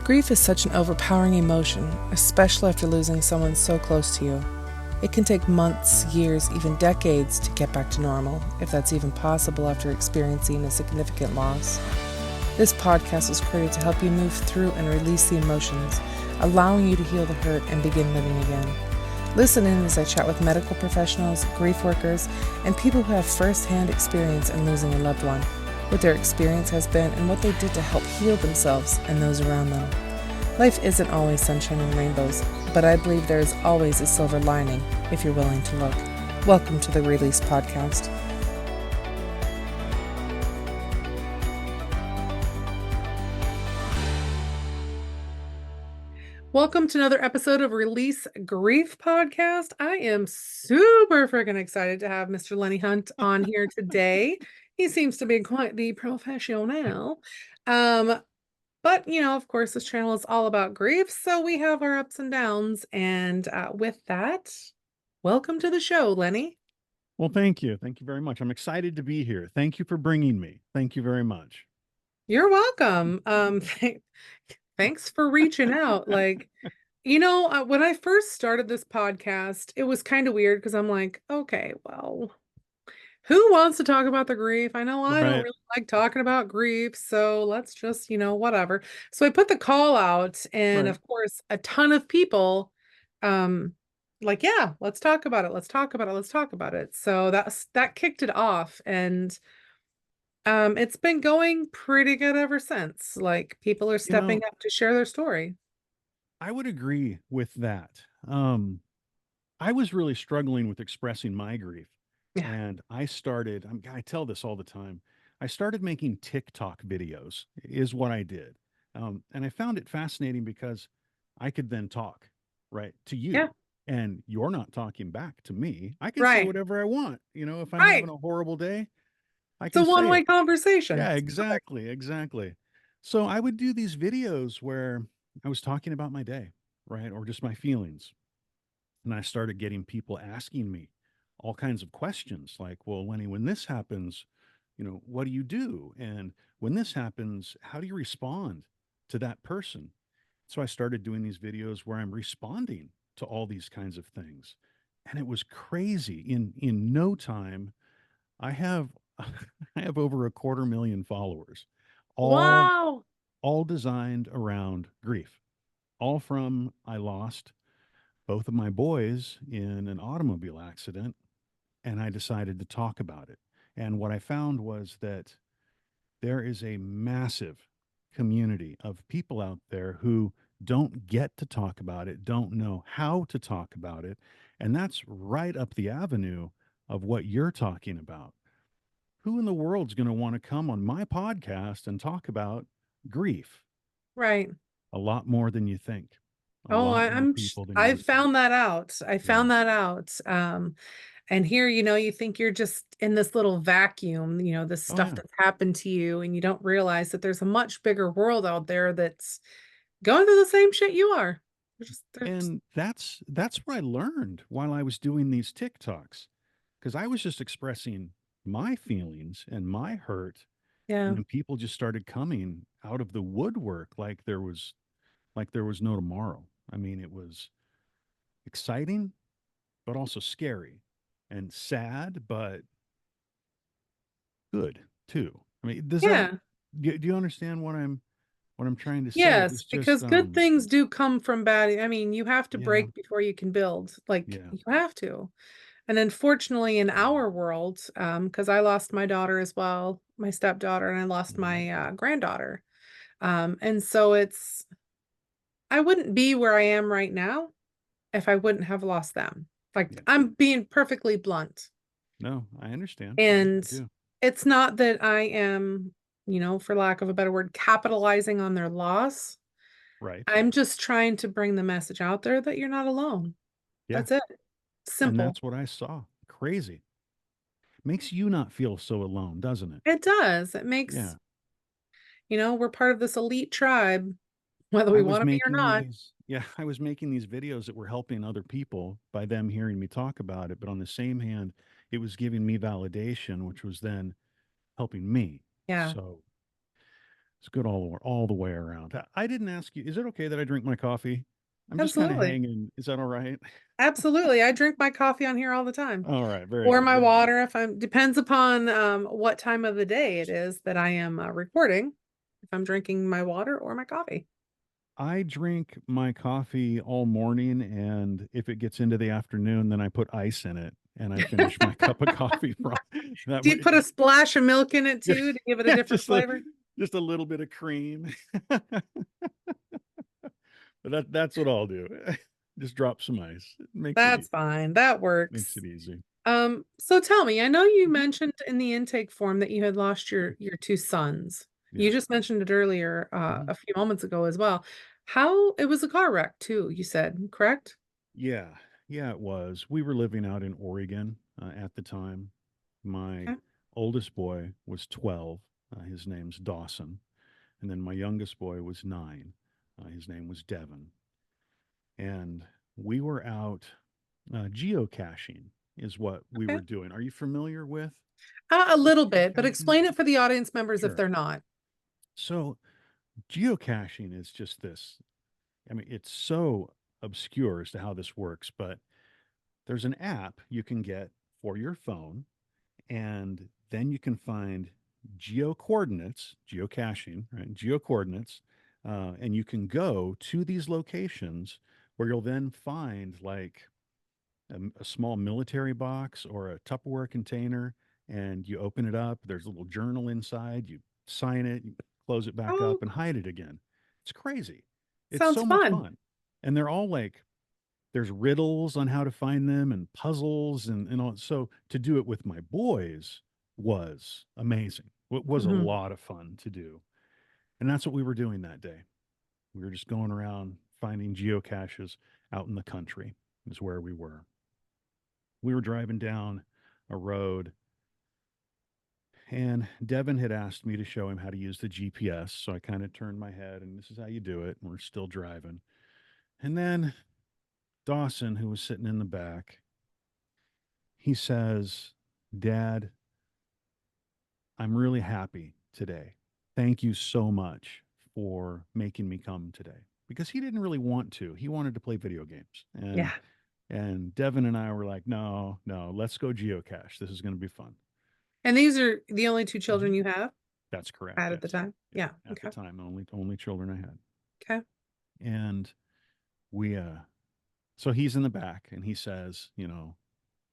Grief is such an overpowering emotion, especially after losing someone so close to you. It can take months, years, even decades to get back to normal, if that's even possible after experiencing a significant loss. This podcast was created to help you move through and release the emotions, allowing you to heal the hurt and begin living again. Listen in as I chat with medical professionals, grief workers, and people who have first-hand experience in losing a loved one, what their experience has been, and what they did to help heal themselves and those around them. Life isn't always sunshine and rainbows, but I believe there is always a silver lining if you're willing to look. Welcome to the Release Podcast. Welcome to another episode of Release Grief Podcast. I am super freaking excited to have Mr. Lenny Hunt on here today. He seems to be quite the professional. But, of course, this channel is all about grief, so we have our ups and downs. And with that, welcome to the show, Lenny. Well, thank you. Thank you very much. I'm excited to be here. Thank you for bringing me. Thank you very much. You're welcome. Thanks for reaching out. When I first started this podcast, it was kind of weird because I'm like, okay, well, who wants to talk about the grief? I know I don't Right. really like talking about grief, so let's just, whatever. So I put the call out, and Right. of course, a ton of people, yeah, let's talk about it. Let's talk about it. Let's talk about it. So that kicked it off, and it's been going pretty good ever since. Like people are You stepping know, up to share their story. I would agree with that. Um, I was really struggling with expressing my grief. Yeah. And I tell this all the time. I started making TikTok videos, is what I did. And I found it fascinating because I could then talk, right, to Yeah. you. And you're not talking back to me. I can say Right. whatever I want. If I'm Right. having a horrible day, I It's a can say one-way it. conversation. Yeah, It's perfect. exactly, exactly. So I would do these videos where I was talking about my day, right? Or just my feelings. And I started getting people asking me all kinds of questions like, well, Lenny, when this happens, what do you do? And when this happens, how do you respond to that person? So I started doing these videos where I'm responding to all these kinds of things. And it was crazy. In no time, I have I have over a quarter million followers, all Wow. all designed around grief. All from I lost both of my boys in an automobile accident and I decided to talk about it. And what I found was that there is a massive community of people out there who don't get to talk about it, don't know how to talk about it, and that's right up the avenue of what you're talking about. Who in the world's going to want to come on my podcast and talk about grief? Right. A lot more than you think. A Oh, lot more people than I you think. found that out. I Yeah. found that out. And here, you think you're just in this little vacuum, this Oh stuff yeah. that's happened to you, and you don't realize that there's a much bigger world out there that's going through the same shit you are. They're just, And that's what I learned while I was doing these TikToks because I was just expressing my feelings and my hurt yeah, and then people just started coming out of the woodwork like there was no tomorrow. I mean, it was exciting but also scary and sad but good too. I mean, yeah, do you understand what I'm trying to say? It yes, was because just good things do come from bad. I mean, you have to yeah, break before you can build. Like yeah. you have to. And unfortunately, in our world, because I lost my daughter as well, my stepdaughter, and I lost Mhm. my granddaughter. And so I wouldn't be where I am right now if I wouldn't have lost them. Like Yeah. I'm being perfectly blunt. No, I understand. I And do. it's not that I am, for lack of a better word, capitalizing on their loss. Right. I'm just trying to bring the message out there that you're not alone. Yeah. That's it. And Simple. that's what I saw. Crazy. Makes you not feel so alone, doesn't it? It does. It makes, Yeah. we're part of this elite tribe, whether we I was want to be or making not. these, yeah, I was making these videos that were helping other people by them hearing me talk about it. But on the same hand, it was giving me validation, which was then helping me. Yeah. So, It's good all the way around. I didn't ask you. Is it okay that I drink my coffee? I'm just kind of Absolutely. hanging. Is that all right? Absolutely. I drink my coffee on here all the time. All right. Very Or good. my Very good. water if I'm depends upon what time of the day it is that I am recording. If I'm drinking my water or my coffee. I drink my coffee all morning, and if it gets into the afternoon, then I put ice in it and I finish my cup of coffee from that. Do you put a splash of milk in it too to give it a Yeah, different flavor? just a little bit of cream. But that's what I'll do. Just drop some ice. It That's fine. That makes works. it easy. So tell me, I know you Mhm. mentioned in the intake form that you had lost your two sons. You Yeah. just mentioned it earlier, Mhm. a few moments ago as well. How it was a car wreck too, you said, correct? Yeah. Yeah, it was. We were living out in Oregon at the time. My Okay. oldest boy was 12. His name's Dawson. And then my youngest boy was 9. His name was Devin. And we were out geocaching, is what we Okay. were doing. Are you familiar with A little bit, but geocaching? explain it for the audience members if Sure. they're not. So, geocaching is just this. I mean, it's so obscure as to how this works, but there's an app you can get for your phone, and then you can find geo coordinates, geocaching, right? Geo coordinates, and you can go to these locations where you'll then find like a small military box or a Tupperware container, and you open it up. There's a little journal inside. You sign it, you close it back Oh, up, and hide it again. It's crazy. It's sounds so much fun. fun. And they're all like, there's riddles on how to find them and puzzles and all. So to do it with my boys was amazing. It was a Hmm. lot of fun to do. And that's what we were doing that day. We were just going around finding geocaches out in the country, is where we were. We were driving down a road, and Devin had asked me to show him how to use the GPS. So I kind of turned my head, and this is how you do it. And we're still driving. And then Dawson, who was sitting in the back, he says, "Dad, I'm really happy today. Thank you so much for making me come today." Because he didn't really want to. He wanted to play video games. Yeah. And Devin and I were like, "No, no, let's go geocache. This is going to be fun." And these are the only two children Mhm. you have That's correct. had at the Yes. time? Yeah. Yeah. At the Okay. time, only children I had. Okay. And we so he's in the back and he says,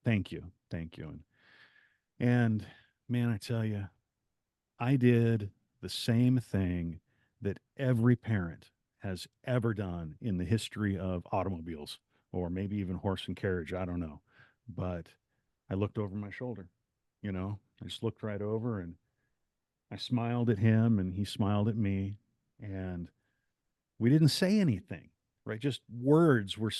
thank you. And man, I tell you, I did the same thing that every parent has ever done in the history of automobiles, or maybe even horse and carriage. I don't know. But I looked over my shoulder, I just looked right over, and I smiled at him and he smiled at me. And we didn't say anything, right? Just words were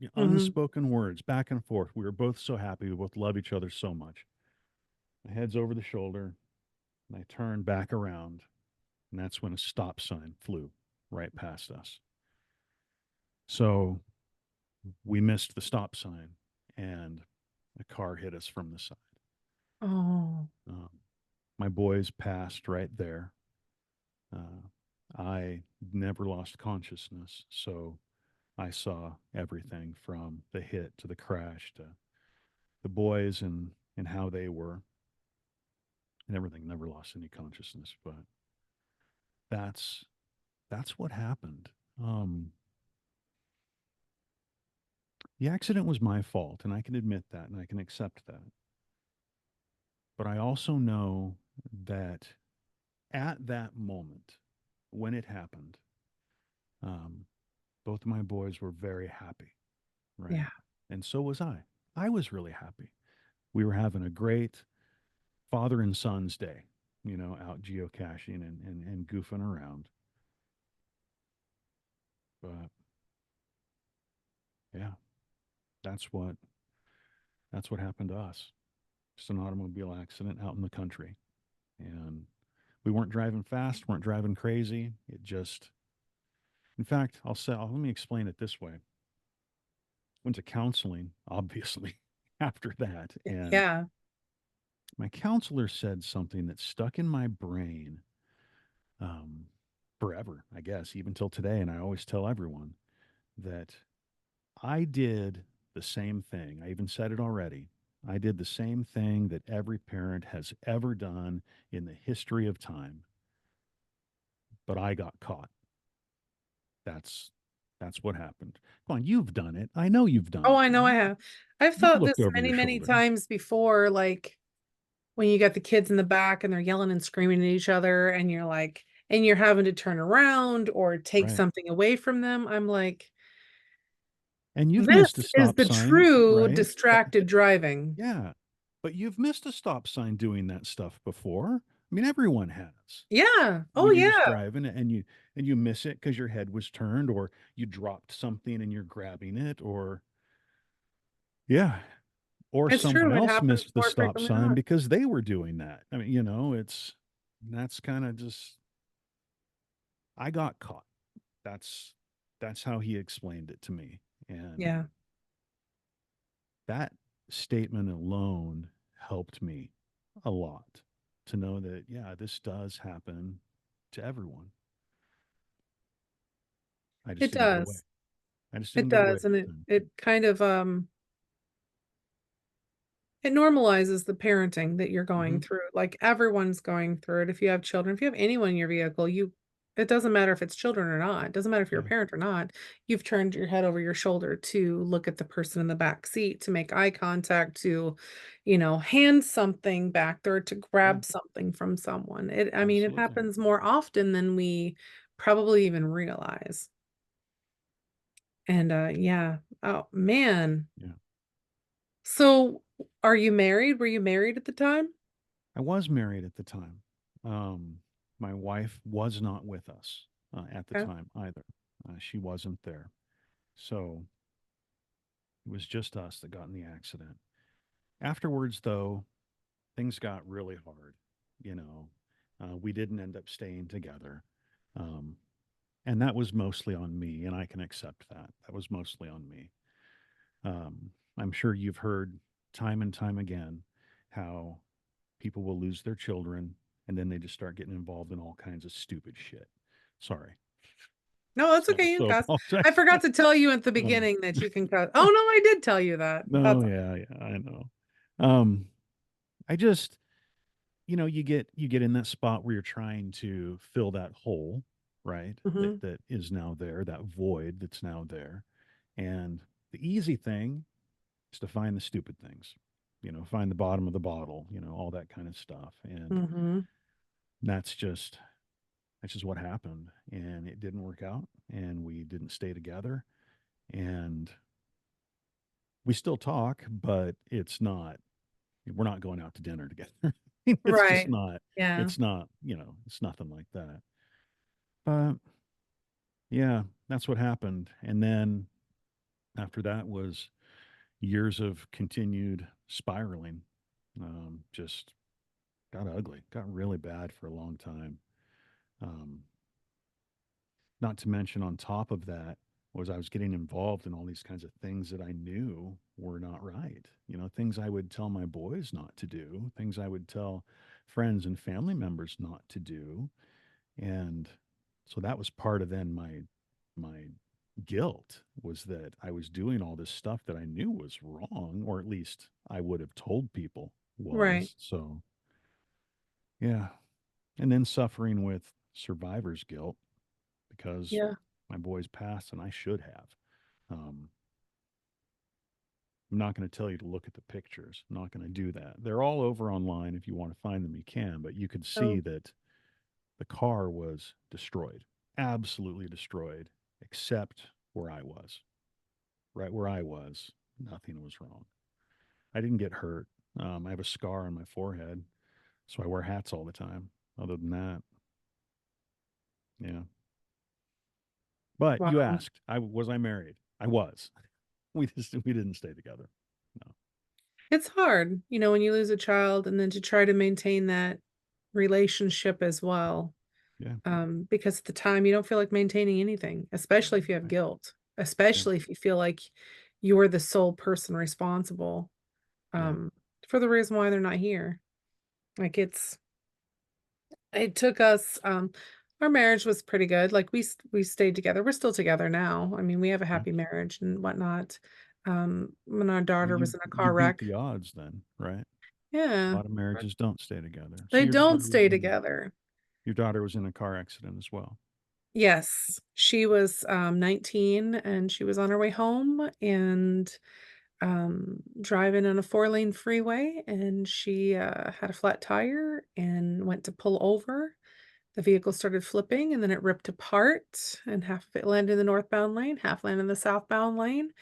Hmm. unspoken words back and forth. We were both so happy. We both love each other so much. My head's over the shoulder, and I turned back around, and that's when a stop sign flew right past us. So we missed the stop sign, and a car hit us from the side. Oh. Um, my boys passed right there. Uh, I never lost consciousness, so I saw everything from the hit to the crash to the boys and how they were, and everything. Never lost any consciousness, but that's that's what happened. Um, the accident was my fault, and I can admit that, and I can accept that. But I also know that at that moment when it happened, um, both of my boys were very happy, right? Yeah. And so was I. I was really happy. We were having a great father and son's day, out geocaching and goofing around. But yeah, that's what that's what happened to us. Just an automobile accident out in the country. And we weren't driving fast, weren't driving crazy. It just, in fact, let me explain it this way. Went to counseling, obviously, after that. And Yeah. my counselor said something that stuck in my brain um, forever, I guess, even till today. And I always tell everyone that I did the same thing. I even said it already. I did the same thing that every parent has ever done in the history of time, but I got caught. That's that's what happened. Come on, you've done it. I know you've done Oh, it. I know I have. I've You've thought looked this over your many, many shoulder. times before, like when you got the kids in the back and they're yelling and screaming at each other, and you're like, and you're having to turn around or take Right. something away from them. I'm like, And you've this missed a is stop the sign, true right? distracted driving. Yeah. But you've missed a stop sign doing that stuff before. I mean, everyone has. Yeah. Oh, When you're just yeah. driving and you miss it because your head was turned or you dropped something and you're grabbing it or yeah, or It's someone true. It else happens missed the more stop frequently than sign not. because they were doing that. I mean, it's that's kind of just I got caught. That's that's how he explained it to me. And Yeah. that statement alone helped me a lot to know that yeah, this does happen to everyone. I just It didn't get away. does. I just It didn't get away does. at And the time. it kind of it normalizes the parenting that you're going Hmm. through. Like everyone's going through it. If you have children, if you have anyone in your vehicle, it doesn't matter if it's children or not. It doesn't matter if you're a Yeah, parent or not. You've turned your head over your shoulder to look at the person in the back seat, to make eye contact, to, hand something back there, to yeah, grab something from someone. I mean, it absolutely. happens more often than we probably even realize. And yeah. Oh man. Yeah. So are you married? Were you married at the time? I was married at the time. Um, my wife was not with us at the Okay. time either. She wasn't there. So it was just us that got in the accident. Afterwards, though, things got really hard. You know, we didn't end up staying together. Um, and that was mostly on me, and I can accept that. That was mostly on me. I'm sure you've heard time and time again how people will lose their children and then they just start getting involved in all kinds of stupid shit. Sorry. No, that's okay. You So can cuss. apologize. I forgot to tell you at the Um, beginning that you can cuss. Oh no, I did tell you that. no, That's yeah, yeah, I know. Um, I just, you get in that spot where you're trying to fill that hole, right? That hmm that is now there, that void that's now there. And the easy thing is to find the stupid things, find the bottom of the bottle, all that kind of stuff. And hmm that's just that's just what happened. And it didn't work out and we didn't stay together. And we still talk, but we're not going out to dinner together. It's just Right. not, Yeah. it's nothing like that. But yeah, that's what happened. And then after that was years of continued spiraling. Just got ugly, got really bad for a long time. Um, Not to mention, on top of that, was I was getting involved in all these kinds of things that I knew were not right. Things I would tell my boys not to do, things I would tell friends and family members not to do. And so that was part of then my guilt was that I was doing all this stuff that I knew was wrong, or at least I would have told people Right. was. So, yeah. And then suffering with survivor's guilt because Yeah. my boys passed and I should have. Um, I'm not going to tell you to look at the pictures. I'm not going to do that. They're all over online. If you want to find them, you can. But you could see Oh, that the car was destroyed, absolutely destroyed, except where I was. Right where I was, nothing was wrong. I didn't get hurt. I have a scar on my forehead, so I wear hats all the time. Other than that, yeah. But you wow. asked, I married? I was. We didn't stay together. No. It's hard, when you lose a child and then to try to maintain that relationship as well. Yeah. Because at the time you don't feel like maintaining anything, especially if you have Right. guilt, Yeah. especially if you feel like you're the sole person responsible, Yeah. um, for the reason why they're not here. Like it took us, Our marriage was pretty good. Like we stayed together. We're still together now. I mean, we have a Yeah. happy marriage and whatnot. When our Well, daughter was you in a you car beat wreck. the odds then, right? A Yeah, lot of marriages don't stay together. So they don't stay together. your daughter was in a car accident as well. Yes, she was 19 and she was on her way home and driving on a 4-lane freeway and she had a flat tire and went to pull over. The vehicle started flipping and then it ripped apart and half of it landed in the northbound lane, half landed in the southbound lane.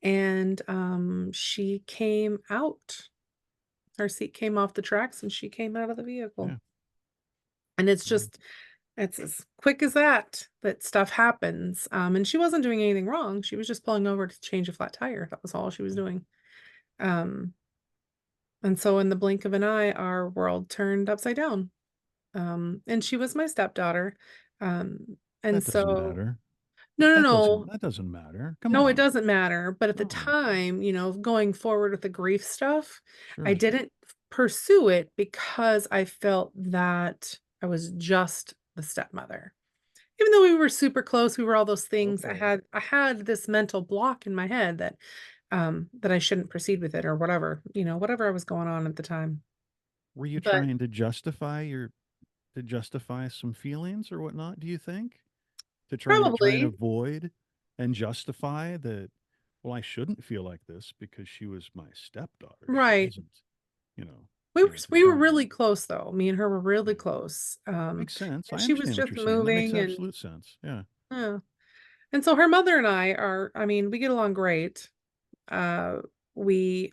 And she came out. Her seat came off the tracks and she came out of the vehicle. Yeah. And it's Yeah. just it's as quick as that, that stuff happens, and she wasn't doing anything wrong, she was just pulling over to change a flat tire, that was all she was Yeah. doing, um, and so in the blink of an eye, our world turned upside down, and she was my stepdaughter, and That doesn't so matter. no, no, That doesn't no. that doesn't matter. Come No, it on. doesn't matter, but at the No. time, going forward with the grief stuff, I Sure. didn't pursue it because I felt that I was just the stepmother. Even though we were super close, we were all those things, Okay. I had this mental block in my head that I shouldn't proceed with it or whatever, whatever I was going on at the time. Were you But trying to justify some feelings or whatnot, do you think? To try and probably avoid and justify that, well, I shouldn't feel like this because she was my stepdaughter. She right. wasn't, you know, to We were try really and close though. Me and her were really yeah. close. Makes sense. And I she was understand what just you're saying. That makes moving and absolute sense. Yeah. yeah. And so her mother and I are, I mean, we get along great. Uh,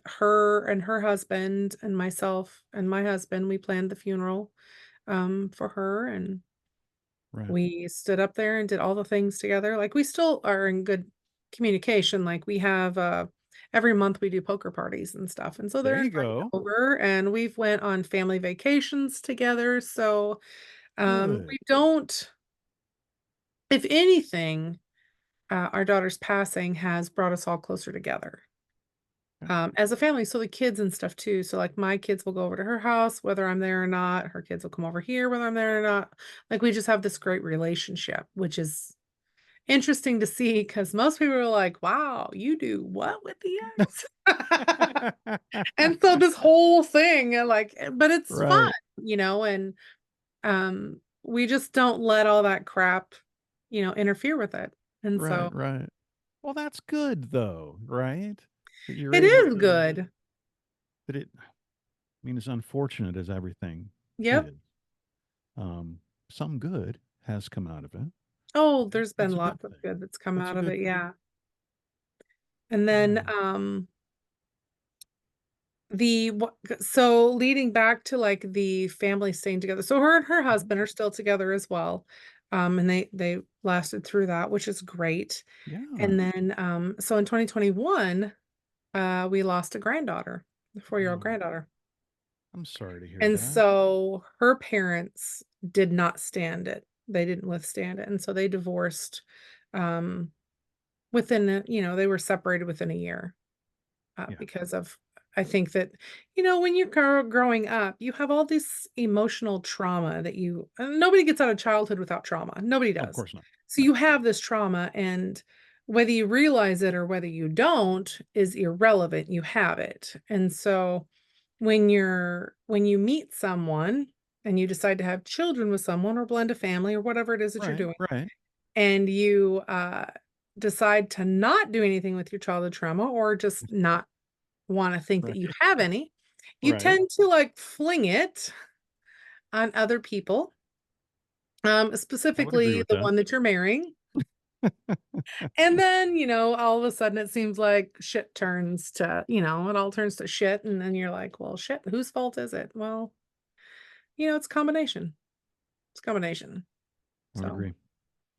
her and her husband and myself and my husband, we planned the funeral, for her and Right. we stood up there and did all the things together. Like we still are in good communication. Like we have, every month we do poker parties and stuff. And so There they're you invited go. over and we've went on family vacations together. So, Good. we don't, if anything, our daughter's passing has brought us all closer together, Yeah. as a family. So the kids and stuff too. So like my kids will go over to her house, whether I'm there or not. Her kids will come over here, whether I'm there or not. Like we just have this great relationship, which is interesting to see because most people are like, wow, you do what with the ex? And so this whole thing, but it's fun, Right. and we just don't let all that crap, interfere with it. And Right. so Right. Well, that's good though, right? That you're it able is good. that it, I mean, as unfortunate as everything Yep. is, um, some good has come out of it. Oh, there's been That's a good lots of thing. good that's come That's a out of good it, thing. yeah. And Yeah. then, so leading back to, like, the family staying together, so her and her Mhm. husband are still together as well, and they lasted through that, which is great. Yeah. And then, so in 2021, we lost a granddaughter, a 4-year-old Oh, granddaughter. I'm sorry to hear And that. so her parents did not stand it. They didn't withstand it, and so they divorced, um, they were separated within a year. Yeah. Because of I think that, when you're growing up, you have all this emotional trauma that nobody gets out of childhood without trauma. Nobody Of does. course not. So No. you have this trauma, and whether you realize it or whether you don't is irrelevant. You have it. And so when you meet someone and you decide to have children with someone or blend a family or whatever it is that you're Right. doing, Right. and you decide to not do anything with your childhood trauma or just not wanna think that you Right. have any, you Right. tend to, like, fling it on other people, I would agree specifically with the that. one that you're marrying, and then, all of a sudden it seems like shit turns to it all turns to shit, and then you're like, "Well, shit, whose fault is it?" Well, it's a combination. It's a combination. I would So agree.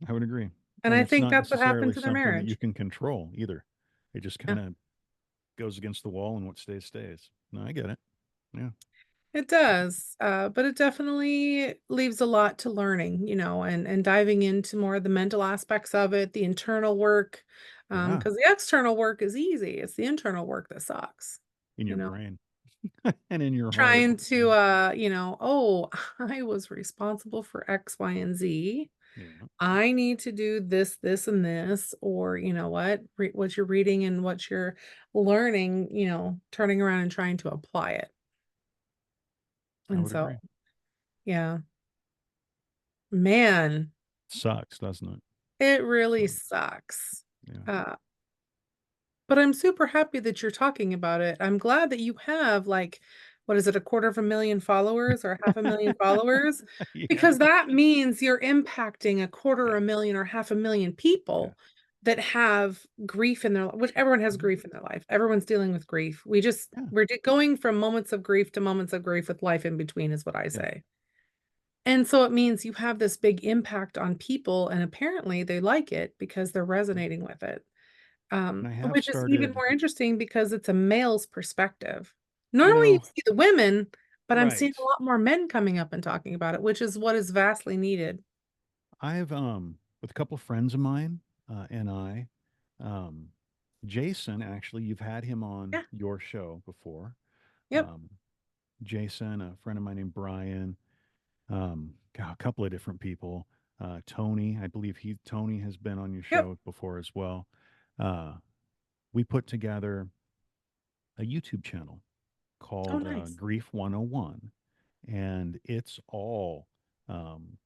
I would agree. and And I it's think not that's what happened necessarily to their something that you marriage. can control either. It just Yeah. kind of goes against the wall, and what stays stays. No, I get it. Yeah. It does, but it definitely leaves a lot to learning, and diving into more of the mental aspects of it, the internal work, Yeah. because the external work is easy. It's the internal work that sucks, In you your know? brain. and in your heart. Trying to oh, I was responsible for X, Y, and Z. Yeah, I need to do this, this, and this, or you know what you're reading and what you're learning, turning around and trying to apply it. I And would so, agree. yeah, man, Sucks, doesn't it? it really So, sucks. yeah. Uh, but I'm super happy that you're talking about it. I'm glad that you have like, what is it, a quarter of a million followers or half a million followers? Yeah, Because that means you're impacting a quarter yeah, a million or half a million yeah. people that have grief in their which everyone has Mhm. grief in their life. Everyone's dealing with grief. We just Yeah, we're going from moments of grief to moments of grief with life in between is what I yeah, say. And so it means you have this big impact on people, and apparently they like it because they're yeah. resonating with it. And I have Which is even started, more interesting because it's a male's perspective. you Normally, you know, see the women, but I'm seeing right. a lot more men coming up and talking about it, which is what is vastly needed. I've with a couple of friends of mine, and um Jason, actually, you've had him on Yeah. your show before. Yep. Um Jason, a friend of mine named Brian, a couple of different people. Tony, I believe Tony has been on your Yep. show before as well. Uh, we put together a YouTube channel Oh, called nice. Grief 101, and um,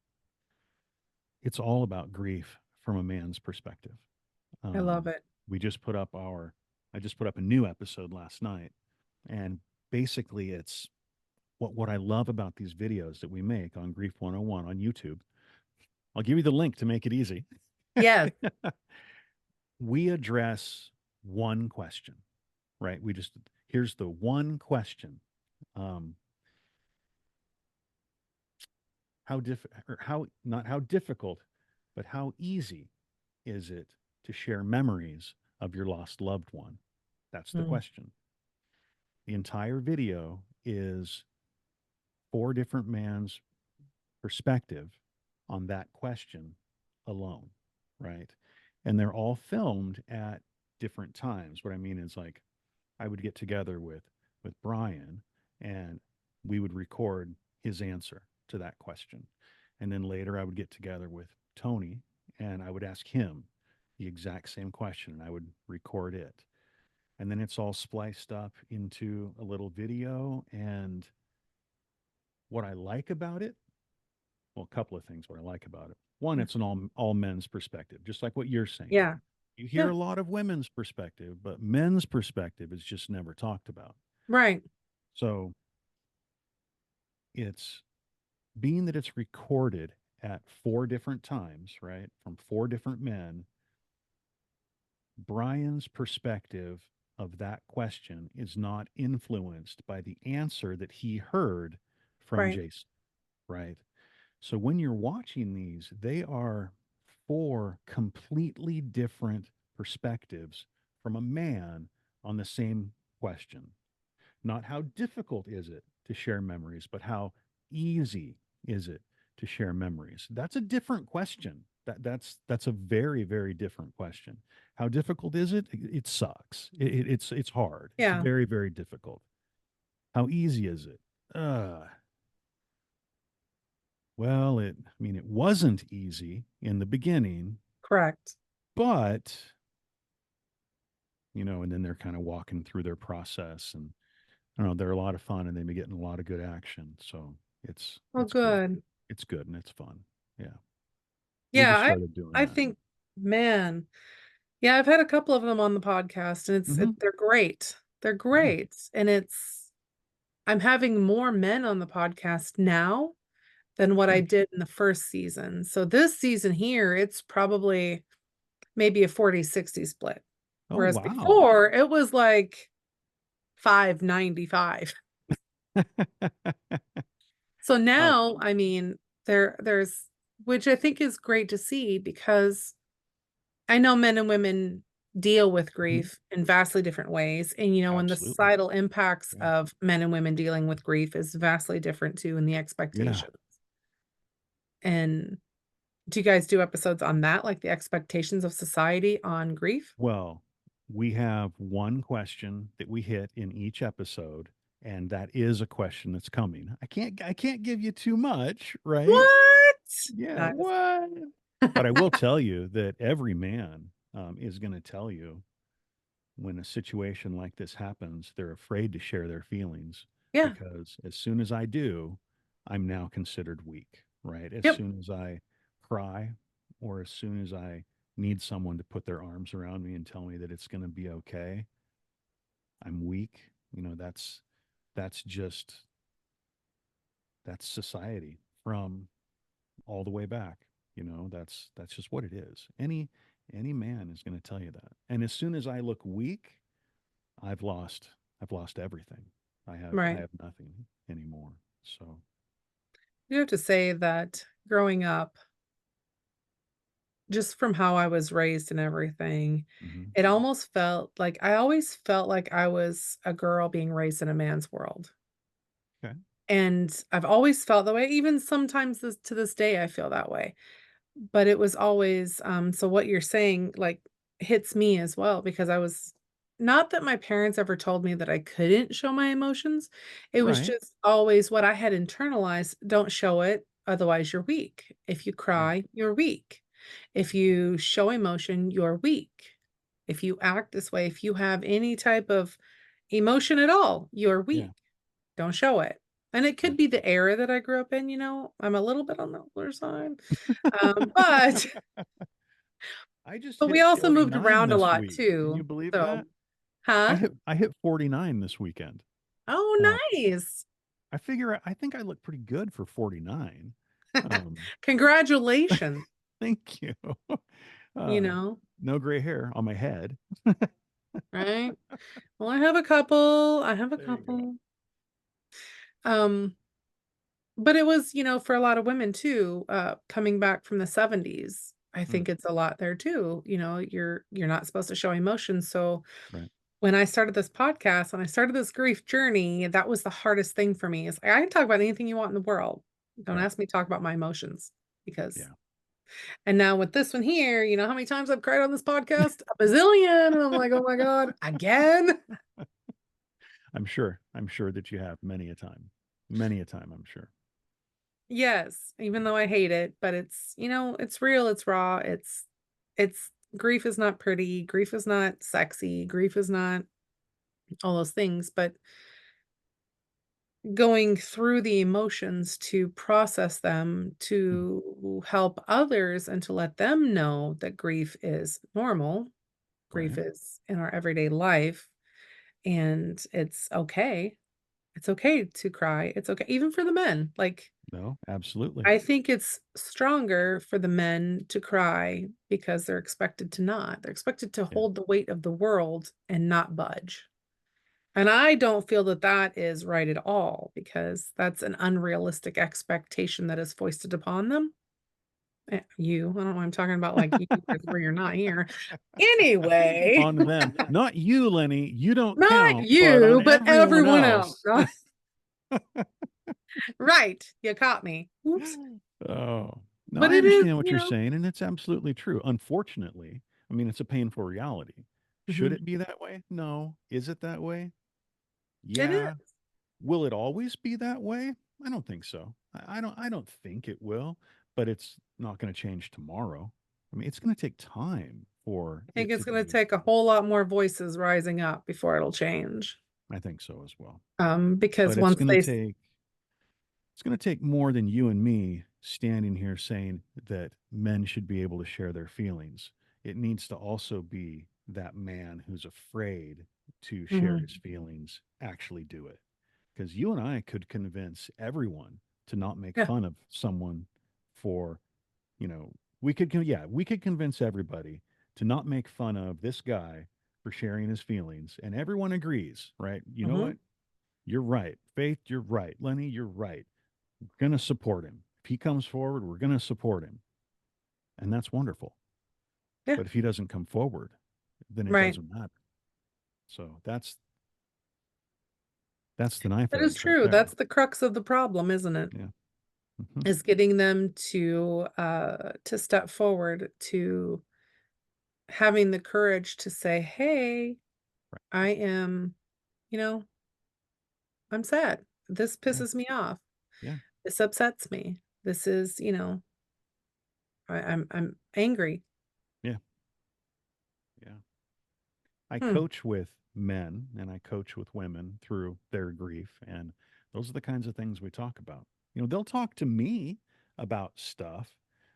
it's all about grief from a man's perspective. I love Um, it. we just put up our, I just put up a new episode last night, and basically it's what I love about these videos that we make on Grief 101 on YouTube. I'll give you the link to make it easy. Yes. We address one question, right? We just, here's the one question. Um, not how difficult, but how easy is it to share memories of your lost loved one? That's the Mm, question. The entire video is four different man's perspective on that question alone, right? And they're all filmed at different times. What I mean is, like, I would get together with Brian, and we would record his answer to that question. And then later I would get together with Tony, and I would ask him the exact same question, and I would record it. And then it's all spliced up into a little video. And what I like about it, well, a couple of things what I like about it. One, mm. it's an all men's perspective, just like what you're saying. Yeah. You hear Yeah. a lot of women's perspective, but men's perspective is just never talked about. Right. So it's being that it's recorded at four different times, right, from four different men. Brian's perspective of that question is not influenced by the answer that he heard from Right. Jason, right? So when you're watching these, they are four completely different perspectives from a man on the same question. Not how difficult is it to share memories, but how easy is it to share memories? That's a different question. That's a very, very different question. How difficult is it? It sucks. It's hard. It's Yeah. very, very difficult. How easy is it? Well, I mean, it wasn't easy in the beginning, Correct. but, and then they're kind of walking through their process, and I don't know, they're a lot of fun, and they've been getting a lot of good action. So Oh, it's good. good. It's good and it's fun. Yeah. We Yeah. just I started doing I that. think, man. Yeah, I've had a couple of them on the podcast, and Hmm. they're great. They're Yeah. great, and I'm having more men on the podcast now than what I Good. did in the first season. So this season here, it's probably maybe a 40-60 split. Oh, Whereas wow. before it was like 5-95. So uh, now, I mean, there's which I think is great to see because I know men and women deal with mhm. grief in vastly different ways. And and the Absolutely. societal impacts Yeah. of men and women dealing with grief is vastly different too, and the Yeah. expectations. And do you guys do episodes on that, like the expectations of society on grief? Well, we have one question that we hit in each episode, And that is a question that's coming. I can't give you too much, right? What? Yeah, Nice. what? But I will tell you that every man is going to tell you when a situation like this happens, they're afraid to share their feelings Yeah. because as soon as I do, I'm now considered weak, right? As Yep. soon as I cry or as soon as I need someone to put their arms around me and tell me that it's going to be okay, I'm weak. That's just that's society from all the way back. That's just what it is. Any man is going to tell you that. And as soon as I look weak, I've lost I've lost everything. I Right. have nothing anymore. So, You have to say that growing up, just from how I was raised and everything, mhm. it almost felt like I always felt like I was a girl being raised in a man's world. Okay. And I've always felt that way. Even sometimes to this day, I feel that way. But it was always, so what you're saying, like, hits me as well because I was not that my parents ever told me that I couldn't show my emotions. It was Right. just always what I had internalized, don't show it, otherwise you're weak. If you Right. cry, you're weak. If you show emotion, you're weak. If you act this way, if you have any type of emotion at all, you're Yeah. weak. Don't show it. And it Yeah. could be the era that I grew up in, I'm a little bit on the older side. But I just but we hit also moved 49 around a this lot week. Can you too, believe so that? I Huh? hit I hit 49 this weekend. Oh, Uh, nice. I think I look pretty good for 49. Um, Congratulations, thank you. you Uh, know, no gray hair on my head. right? Well, I have a There you go. couple. Um, but it was, for a lot of women too, coming back from the '70s, I Mm, think it's a lot there too, you're not supposed to show emotion, so right. when I started this podcast, when I started this grief journey, that was the hardest thing for me is I can talk about anything you want in the world. Don't Right. ask me to talk about my emotions because Yeah. and now with this one here, you know how many times I've cried on this podcast? A bazillion. And I'm like, oh my God, again? I'm sure that you have many a time. Many a time, I'm sure. Yes, even though I hate it, but it's real, it's raw, it's grief is not pretty, grief is not sexy, grief is not all those things, but going through the emotions to process them, Mhm. to help others, and to let them know that grief is normal. Grief Right. is in our everyday life, and it's okay. It's okay to cry. It's okay, even for the men. Like, No, absolutely. I think it's stronger for the men to cry because they're expected to not. They're expected to Yeah. hold the weight of the world and not budge. And I don't feel that that is right at all because that's an unrealistic expectation that is foisted upon them. You, I don't know why I'm talking about like you because where you're not here. Anyway, On them. Not you, Lenny. You don't not count, but you, on but everyone everyone else. else. Right. You caught me. Oops. Oh. No, But I it is, understand what you're saying, and it's absolutely true. Unfortunately, I mean, it's a painful reality. Should Mhm. it be that way? No. Is it that way? It Yeah. is. Will it always be that way? I don't think so. I don't think it will, but it's not going to change tomorrow. I mean, it's going to take time for I think it to it's gonna be. take a whole lot more voices rising up before it'll change. I think so as well. Because But it's once going to they take it's going to take more than you and me standing here saying that men should be able to share their feelings. It needs to also be that man who's afraid to share his Mhm. feelings actually do it. Because you and I could convince everyone to not make Yeah. fun of someone for, we could convince everybody to not make fun of this guy for sharing his feelings. And everyone agrees, right? You know what? Mhm. You're right. Faith, you're right. Lenny, you're right. We're going to support him. If he comes forward, we're going to support him. And that's wonderful. Yeah. But if he doesn't come forward, then it Right. doesn't matter. So that's the knife That is edge right true. there. That's the crux of the problem, isn't it? Yeah. Hmm. Is getting them to step forward, to having the courage to say, "Hey, Right. I am, you know, I'm sad. This Yeah. pisses me off. Yeah. This upsets me. This is, I'm angry. Yeah. Yeah. I Hmm. coach with men and I coach with women through their grief. And those are the kinds of things we talk about. They'll talk to me about stuff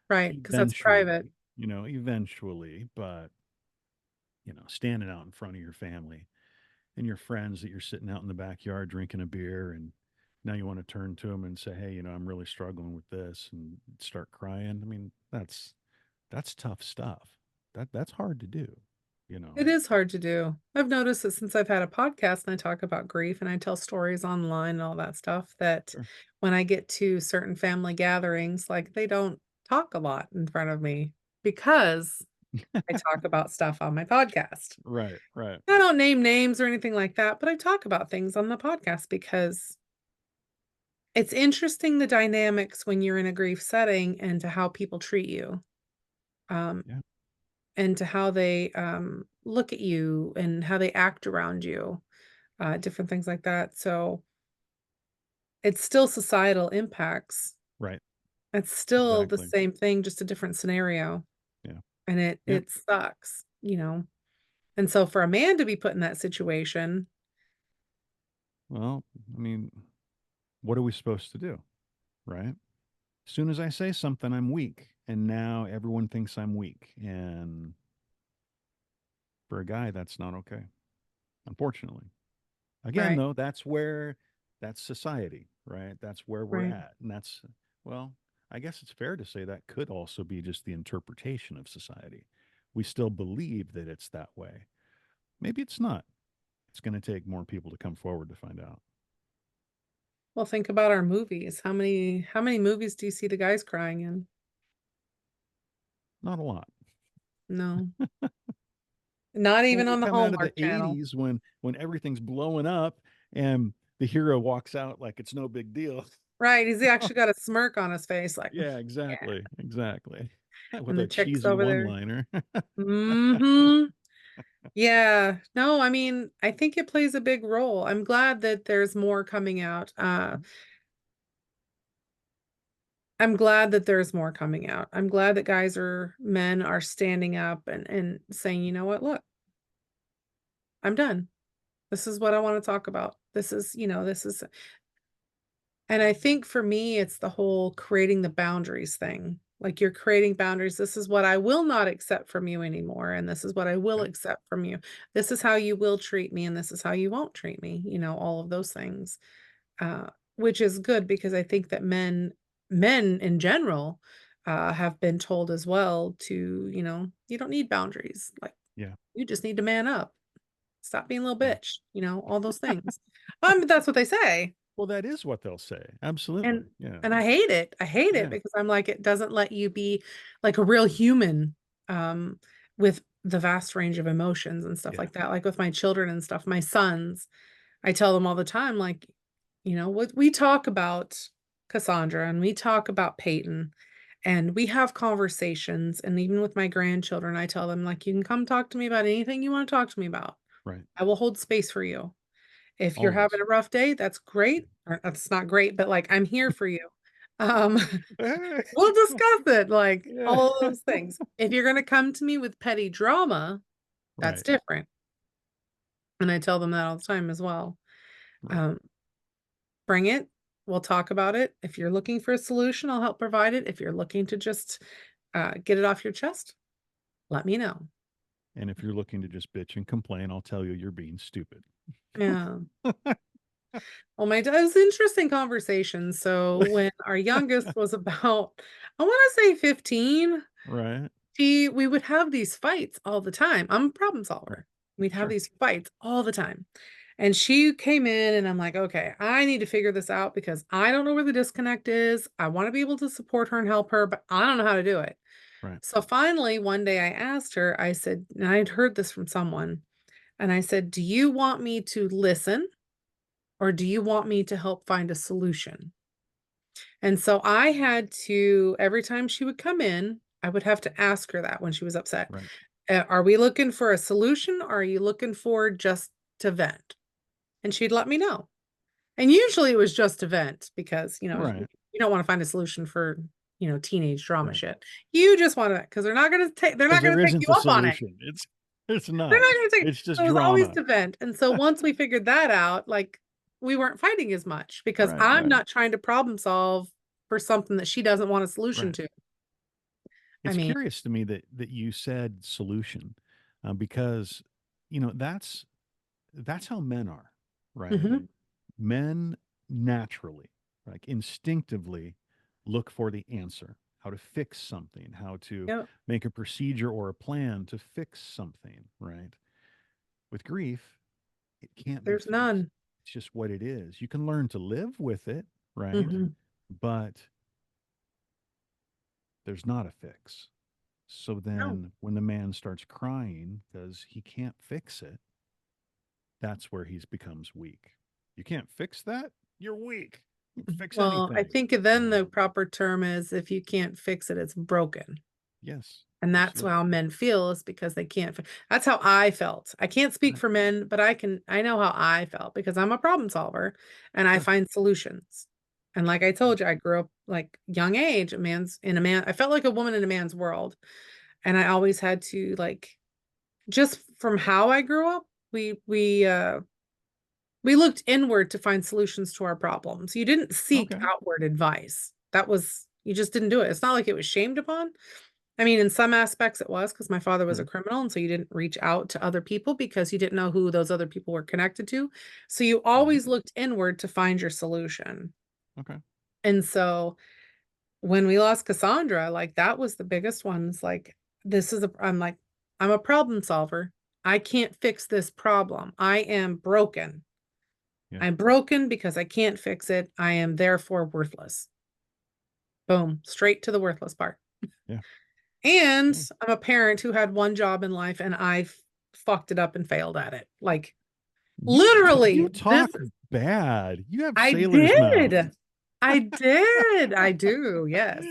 Right, because that's private. eventually, but, standing out in front of your family and your friends that you're sitting out in the backyard drinking a beer and now you want to turn to them and say, hey, I'm really struggling with this and start crying. I mean, that's tough stuff. That's hard to do, you know. It is hard to do. I've noticed that since I've had a podcast and I talk about grief and I tell stories online and all that stuff, that Sure. when I get to certain family gatherings, like they don't talk a lot in front of me because I talk about stuff on my podcast. Right, right. I don't name names or anything like that, but I talk about things on the podcast because it's interesting the dynamics when you're in a grief setting and to how people treat you. Um, Yeah, and to how they look at you and how they act around you, different things like that. So it's still societal impacts. right. It's still the Exactly. same thing, just a different scenario, Yeah. and it Yep. it sucks. And so for a man to be put in that situation, Well, I mean, what are we supposed to do? Right? As soon as I say something, I'm weak. And now everyone thinks I'm weak. And for a guy, that's not okay, unfortunately. Again, right, though, that's society, right? That's where we're right. at. And well, I guess it's fair to say that could also be just the interpretation of society. We still believe that it's that way. Maybe it's not. It's going to take more people to come forward to find out. Well, think about our movies. How many movies do you see the guys crying in? Not a lot. No, not Well, even we on the come out of the Hallmark Channel. 80s when everything's blowing up and the hero walks out like it's no big deal. Right? He's actually got a smirk on his face, like, Yeah, yeah. exactly. Exactly. With And the a chick's cheesy over there. one-liner. Mhm. Yeah. No, I mean, I think it plays a big role. I'm glad that there's more coming out. I'm glad that there's more coming out. I'm glad that men are standing up and saying, "You know what? Look, I'm done. This is what I want to talk about. This is." And I think for me, it's the whole creating the boundaries thing. Like you're creating boundaries. This is what I will not accept from you anymore. And this is what I will Okay. accept from you. This is how you will treat me. And this is how you won't treat me. All of those things. Which is good because I think that men in general, have been told as well to, you don't need boundaries. Like Yeah. you just need to man up. Stop being a little Yeah. bitch, all those things. That's what they say. Well, that is what they'll say. Absolutely. And Yeah. and I hate it. I hate it Yeah. because I'm like, it doesn't let you be like a real human, with the vast range of emotions and stuff Yeah. like that. Like with my children and stuff, my sons, I tell them all the time, like, what we talk about Cassandra and we talk about Peyton and we have conversations. And even with my grandchildren, I tell them, like, you can come talk to me about anything you want to talk to me about. Right. I will hold space for you. If you're having Always. a rough day, that's great. Or that's not great, but like I'm here for you. Um, we'll discuss it, like Yeah. all those things. If you're gonna come to me with petty drama, that's Right. different. And I tell them that all the time as well. Right. Um, bring it. We'll talk about it. If you're looking for a solution, I'll help provide it. If you're looking to just get it off your chest, let me know. And if you're looking to just bitch and complain, I'll tell you you're being stupid. Yeah. Well, it was an interesting conversation. So when our youngest was about, I want to say 15, Right. we would have these fights all the time. I'm a problem Right. solver. We'd have Sure. these fights all the time. And she came in and I'm like, okay, I need to figure this out because I don't know where the disconnect is. I want to be able to support her and help her, but I don't know how to do it. Right. So finally, one day I asked her, I said, and I'd heard this from someone, and I said, do you want me to listen or do you want me to help find a solution? And so I had to, every time she would come in, I would have to ask her that when she was upset. Right. Are we looking for a solution or are you looking for just to vent? And she'd let me know. And usually it was just to vent because, Right. you don't want to find a solution for, teenage drama Right. shit. You just want to, because they're Because not going there to take isn't you a up on it. solution. It's They're not. not going to take, It's just so it was always drama. to vent. And so once we figured that out, like we weren't fighting as much because Right, I'm right, not trying to problem solve for something that she doesn't want a solution right. to. I It's mean, curious to me that you said solution, because that's how men are, right? mhm, Men naturally, like instinctively, look for the answer, how to fix something, how to yeah, make a procedure or a plan to fix something, right? With grief, it can't be there's fixed. none. It's just what it is. You can learn to live with it, right? Mhm. But there's not a fix. So No. then when the man starts crying because he can't fix it, that's where he becomes weak. You can't fix that? You're weak. You can fix Well, I anything. think then the proper term is if you can't fix it, it's broken. Yes, And that's absolutely. how men feel is because they can't. That's how I felt. I can't speak Right. for men, but I know how I felt because I'm a problem solver and I Sure. find solutions. And like I told you, I grew up like young age, I felt like a woman in a man's world. And I always had to like, just from how I grew up, we looked inward to find solutions to our problems. You didn't seek Okay. outward advice. You just didn't do it. It's not like it was shamed upon. I mean, in some aspects it was because my father was a Sure. criminal, and so you didn't reach out to other people because you didn't know who those other people were connected to. So you Right. always looked inward to find your solution. Okay. And so when we lost Cassandra, like that was the biggest one. It's like, I'm a problem solver. I can't fix this problem. I am broken. Yeah. I'm broken because I can't fix it. I am therefore worthless. Boom, straight to the worthless part. Yeah. And Yeah. I'm a parent who had one job in life and I've fucked it up and failed at it. Like You literally, talk bad. You have I sailor's mouth. did. I did. I do. Yes.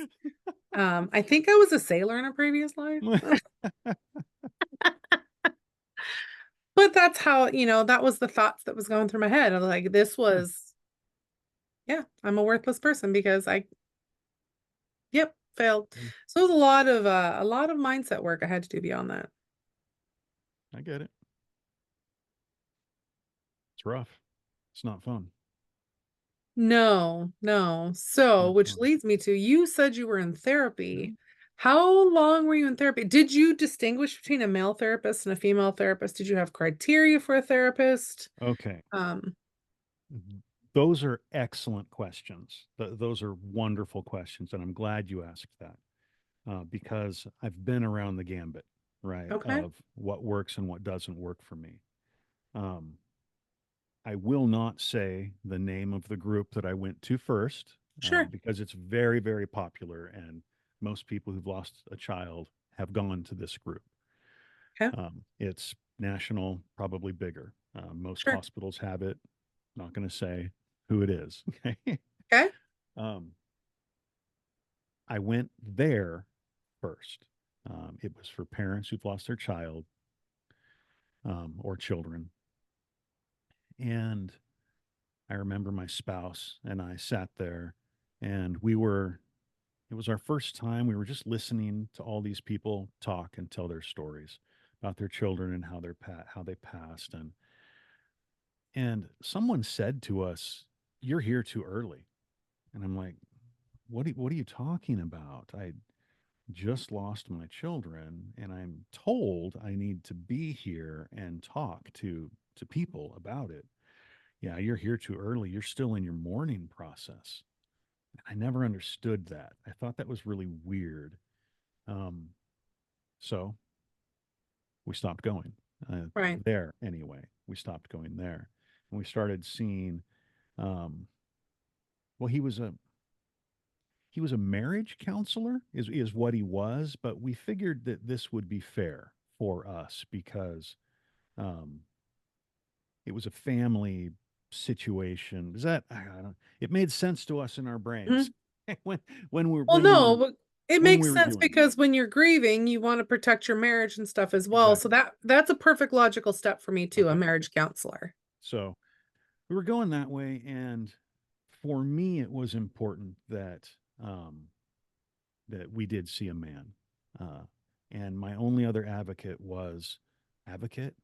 I think I was a sailor in a previous life. But that's how, that was the thoughts that was going through my head. I was like, Sure. yeah, I'm a worthless person because yep, failed. Yeah, So it was a lot of mindset work I had to do beyond that. I get it. It's rough. It's not fun. No, no. It's So, not which fun. leads me to you said you were in Mhm. therapy. How long were you in therapy? Did you distinguish between a male therapist and a female therapist? Did you have criteria for a therapist? Okay. Um, Those are excellent questions. Those are wonderful questions. And I'm glad you asked that, because I've been around the gambit, right, okay, of what works and what doesn't work for me. Um, I will not say the name of the group that I went to first, sure. because it's very, very popular. And most people who've lost a child have gone to this group. Okay, It's national, probably bigger. Most sure. hospitals have it. Not going to say who it is. Okay. Okay, um, I went there first. It was for parents who've lost their child, or children. And I remember my spouse and I sat there, and it was our first time. We were just listening to all these people talk and tell their stories about their children and how they passed. And someone said to us, "You're here too early." And I'm like, what are you talking about? I just lost my children and I'm told I need to be here and talk to people about it. Yeah, you're here too early. You're still in your mourning process. I never understood that. I thought that was really weird. Um, so we stopped going, right. there anyway. We stopped going there, and we started seeing. Um, well, he was a marriage counselor, is what he was, but we figured that this would be fair for us because, um, it was a family situation. Is that I don't it made sense to us in our brains Mhm. when Well, no, but it when we makes were sense doing it. because when you're grieving, you want to protect your marriage and stuff as well. So Exactly. that's a perfect logical step for me too, a Okay. marriage counselor. So we were going that way, and for me, it was important um, that we did see a man. Uh, and my only other advocate, advocate.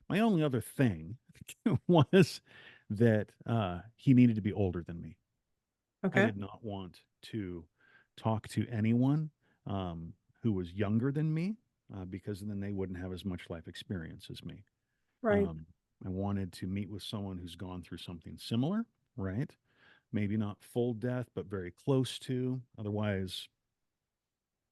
My only other thing was that he needed to be older than me. I Okay. did not want to talk to anyone who was younger than me because then they wouldn't have as much life experience as me. Right. Um, I wanted to meet with someone who's gone through something similar, right? Maybe not full death, but very close to. Otherwise,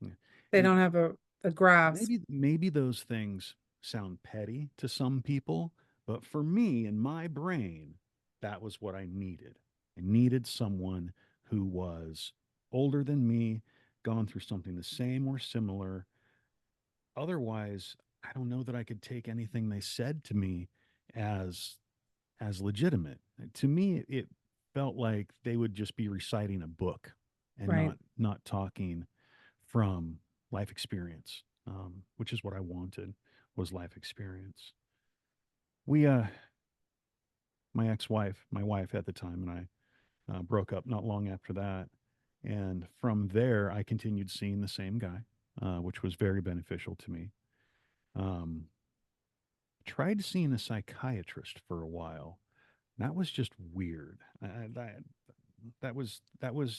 yeah. They And don't have a grasp. maybe those things sound petty to some people, but for me in my brain, that was what I needed. I needed someone who was older than me, gone through something the same or similar. Otherwise, I don't know that I could take anything they said to me as legitimate. To me, it felt like they would just be reciting a book and Right. not talking from life experience, which is what I wanted was life experience. We, my wife at the time, and I broke up not long after that, and from there I continued seeing the same guy, which was very beneficial to me. Um, Tried seeing a psychiatrist for a while. That was just weird. That was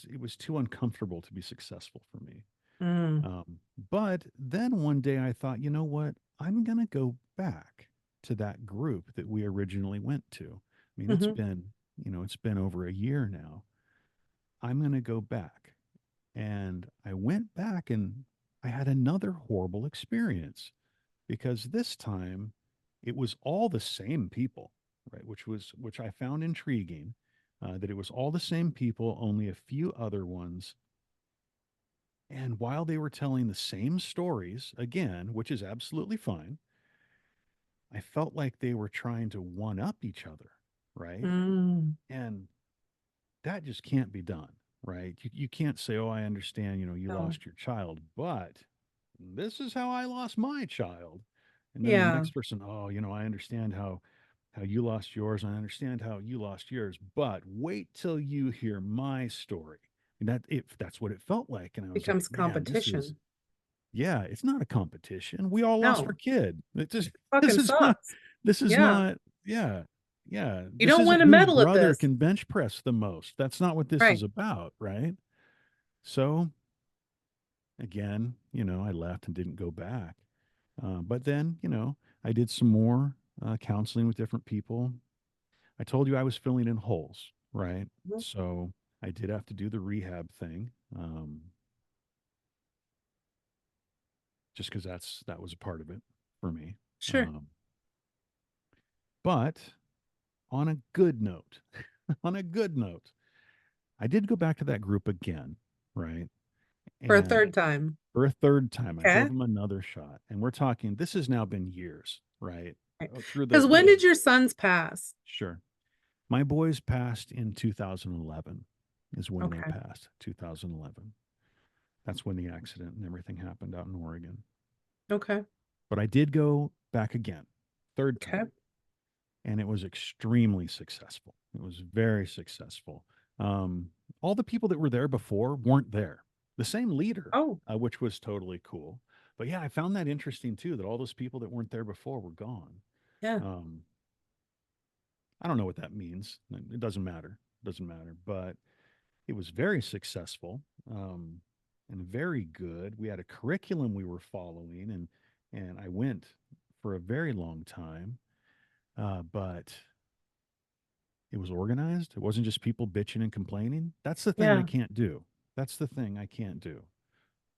it was too uncomfortable to be successful for me. Mm. But then one day I thought, you know what? I'm going to go back to that group that we originally went to. I mean, Hmm. it's been over a year now. I'm going to go back. And I went back and I had another horrible experience because this time it was all the same people, right? Which I found intriguing, that it was all the same people, only a few other ones. And while they were telling the same stories again, which is absolutely fine, I felt like they were trying to one up each other, right? Mm. And that just can't be done, right? You can't say, "Oh, I understand, you No. lost your child, but this is how I lost my child." And then the Yeah. next person, "Oh, I understand how you lost yours. I understand how you lost yours, but wait till you hear my story." And that's what it felt like, and I was like, Becomes "Man, this is." competition. Yeah, it's not a competition. We all lost our No. kid. It just this Fucking is not sucks. this is Yeah. not yeah. Yeah. You This don't win isn't a whose medal at brother this. can bench press the most. That's not what this is Right. about, right? So again, I left and didn't go back. But then, I did some more counseling with different people. I told you I was filling in holes, right? Mhm. So I did have to do the rehab thing, just because that was a part of it for me. Sure. Um, but on a good note, on a good note, I did go back to that group again, right? For a And third time. for a third time, I gave Okay. them another shot. And we're talking, this has now been years, right? Through Because when the did your sons pass? sure. My boys passed in 2011 is when they Okay. passed, 2011. That's when the accident and everything happened out in Oregon. Okay. But I did go back again, third Okay. time, and it was extremely successful. It was very successful. Um, all the people that were there before weren't there. The same leader, Oh, which was totally cool. But yeah, I found that interesting too, that all those people that weren't there before were gone. yeah. Um, I don't know what that means. It doesn't matter. It doesn't matter. But it was very successful, and very good. We had a curriculum we were following, and I went for a very long time. But it was organized. It wasn't just people bitching and complaining. That's the thing I Yeah. can't do. That's the thing I can't do.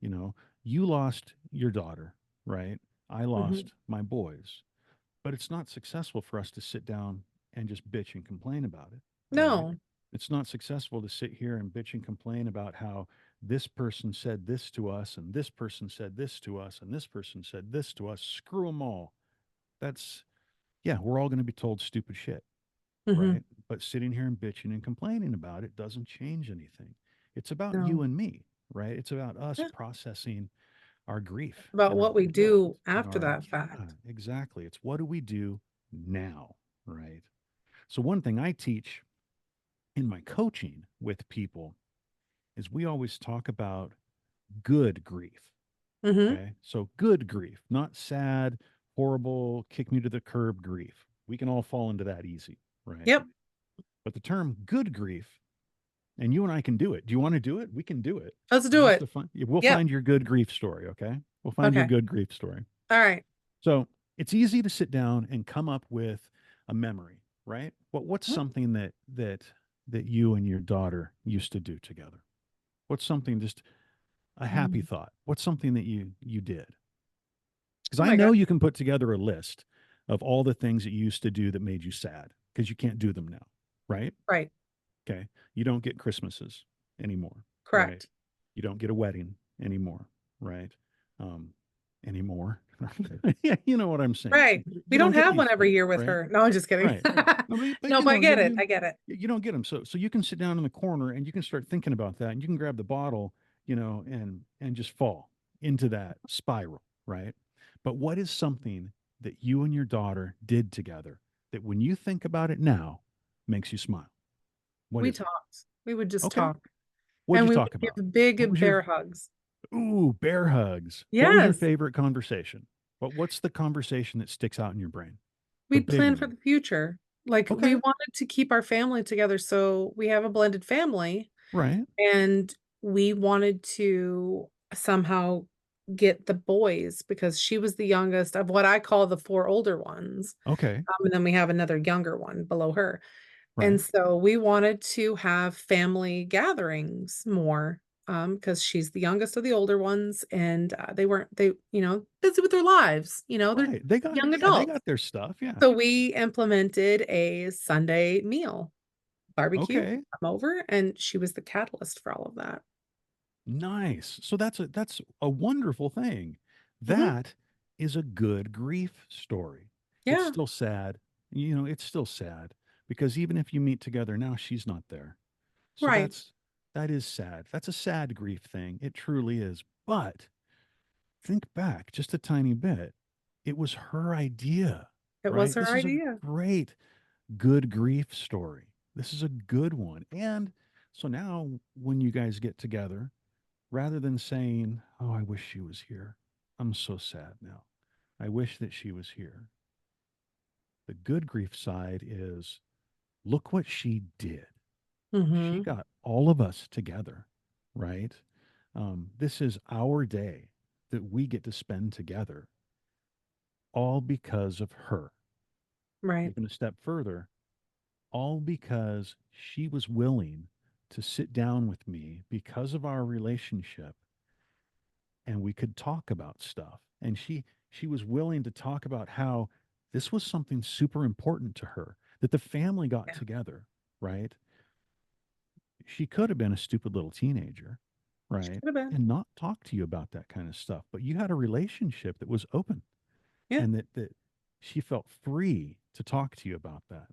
You know, you lost your daughter, right? I Hmm. lost my boys, but it's not successful for us to sit down and just bitch and complain about it, right? No. It's not successful to sit here and bitch and complain about how this person said this to us and this person said this to us and this person said this to us. Screw them all. That's, yeah, we're all going to be told stupid shit, Hmm. right? But sitting here and bitching and complaining about it doesn't change anything. It's about you No. and me, right? It's about us Yeah. processing our grief About and our what we guilt do and after our, that yeah, fact. exactly. It's what do we do now? right? So one thing I teach in my coaching with people is we always talk about good grief. Mm-hmm. Okay. So good grief, not sad, horrible, kick me to the curb grief. We can all fall into that easy, right? Yep. But the term good grief, and you and I can do it. Do you want to do it? We can do it. Let's You do have it. to find, we'll Yep. find your good grief story. Okay. We'll find your Okay. good grief story. All right. So it's easy to sit down and come up with a memory, right? What's Mhm. something that you and your daughter used to do together? What's something just a happy Mm. thought? What's something that you did? Because Oh I my know God. you can put together a list of all the things that you used to do that made you sad because you can't do them now, right? Right. Okay. You don't get Christmases anymore, right? Correct. You don't get a wedding anymore, right? Um, anymore. Yeah, you know what I'm saying. Right. We You don't don't get have these one every things, year with right? her. No, I'm just kidding. Right. No, but No, you but I know, get it. I get it. you don't get them. So you can sit down in the corner and you can start thinking about that, and you can grab the bottle, and just fall into that spiral, right? But what is something that you and your daughter did together that when you think about it now makes you smile? What We is it? talked. We would just Okay. talk. What'd And you we talk would about? give What big was your bear hugs. bear hugs? What was your Yes. favorite conversation? What's the conversation that sticks out in your brain? The We'd big plan for one. the future. Like we Okay. wanted to keep our family together. So we have a blended family Right. and we wanted to somehow get the boys because she was the youngest of what I call the four older ones. Okay. And then we have another younger one below her. And Right. so we wanted to have family gatherings more because she's the youngest of the older ones and they busy with their lives, they're Right. They got young yeah, they adults. got their stuff. Yeah. So we implemented a Sunday meal barbecue, Okay. come over, and she was the catalyst for all of that. Nice. So that's a wonderful thing. Hmm. That is a good grief story. It's Yeah, still sad. It's still sad because even if you meet together now, she's not there. So right. that is sad. That's a sad grief thing. It truly is. But think back just a tiny bit. It was her idea, It was right? her This is a idea. great good grief story. This is a good one. And so now when you guys get together, rather than saying, "Oh, I wish she was here. I'm so sad now. I wish that she was here." The good grief side is, look what she did. She Hmm. got all of us together, right? This is our day that we get to spend together, all because of her. Right. Even a step further, all because she was willing to sit down with me because of our relationship and we could talk about stuff. And she was willing to talk about how this was something super important to her that the family got Yeah. together, right? She could have been a stupid little teenager, She right? could have been. And not talk to you about that kind of stuff. But you had a relationship that was open Yeah. and that she felt free to talk to you about that.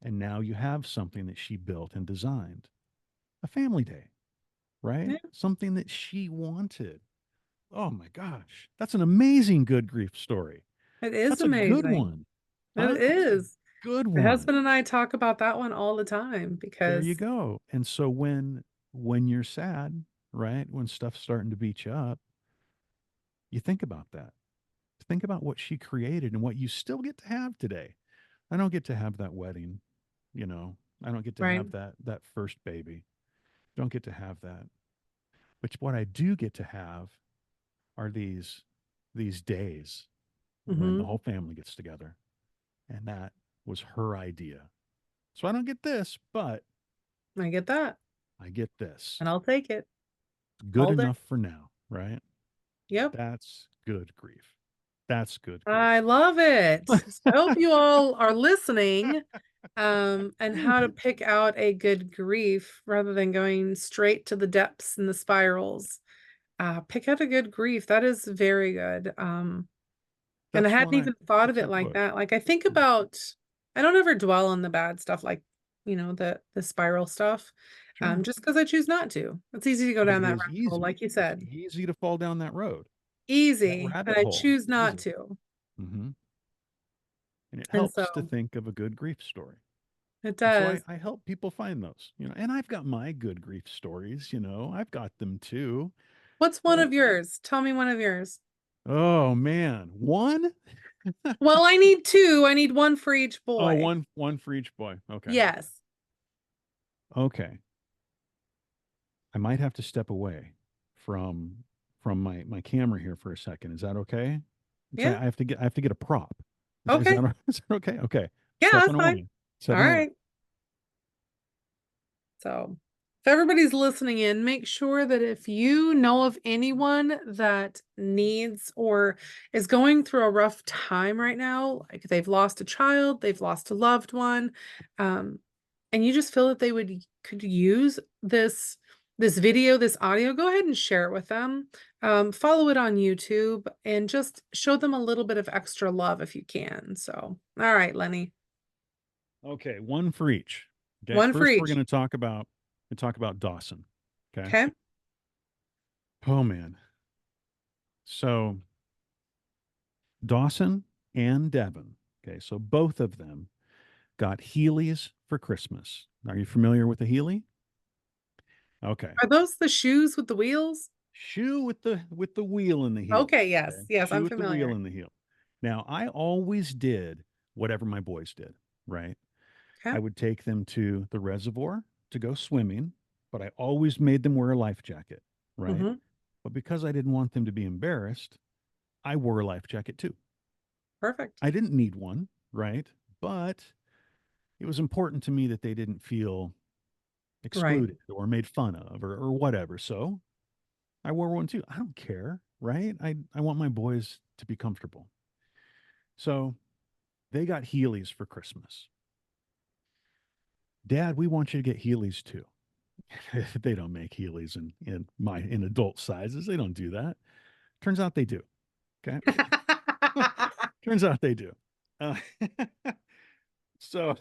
And now you have something that she built and designed. A family day, right? Yeah. Something that she wanted. Oh my gosh. That's an amazing good grief story. It is That's a good amazing. one. It Huh? That's a is. good My one. husband and I talk about that one all the time There you because, go. And so when you're sad, right? When stuff's starting to beat you up, you think about that. Think about what she created and what you still get to have today. I don't get to have that wedding, you know. I don't get to right. have that first baby. Don't get to have that. But what I do get to have are these days when the Hmm. whole family gets together. And that was her idea. So I don't get this, but I get that. I get this. And I'll take it Good all day. enough for now, right? Yep. That's good grief. That's good grief. I love it. So I hope you all are listening, and how to pick out a good grief rather than going straight to the depths and the spirals. Pick out a good grief. That is very good. And I That's hadn't one I even thought of that's a it like book. that. Like I think about, I don't ever dwell on the bad stuff, like the spiral stuff, Sure. just because I choose not to. It's easy to go But down it that is rabbit hole, easy. like you It's said. easy to fall down that road, that Easy, and rabbit I hole. choose not Easy. to. Hmm. and it And helps to so think of a good grief story. it And so I, does. I help people find those, and I've got my good grief stories, I've got them too. What's one But of yours? Tell me one of yours. oh man, one? Well, I need two. I need one for each Oh, boy. one for each boy. Okay. Yes. Okay. I might have to step away from my camera here for a second. Is that okay? Yeah. Because I have to get a prop. Is Okay. that is that okay? Okay. Yeah, that's Stepping fine. away. All Stepping away. right. So, if everybody's listening in, make sure that if you know of anyone that needs or is going through a rough time right now, like they've lost a child, they've lost a loved one, um, and you just feel that they could use this video, this audio, go ahead and share it with them. Follow it on YouTube and just show them a little bit of extra love if you can. So, all right, Lenny, Okay, one for each. Okay. one for First we're each. gonna talk about Dawson. Okay. Okay. Oh man. So Dawson and Devin. Okay, so both of them got Heelys for Christmas. Are you familiar with the Heely? Okay. Are those the shoes with the wheels? Shoe with the wheel in the heel. Okay, yes. Okay. Yes, Shoe I'm with the wheel familiar. in the heel. Now, I always did whatever my boys did, right? Okay. I would take them to the reservoir to go swimming, but I always made them wear a life jacket, right? Mhm. But because I didn't want them to be embarrassed, I wore a life jacket too. Perfect. I didn't need one, right? But it was important to me that they didn't feel Right. excluded or made fun of or whatever. So I wore one too. I don't care, right? I want my boys to be comfortable. So they got Heelys for Christmas. Dad, we want you to get Heelys too. They don't make Heelys in adult sizes. They don't do that. Turns out they do. Okay. Turns out they do. Uh, so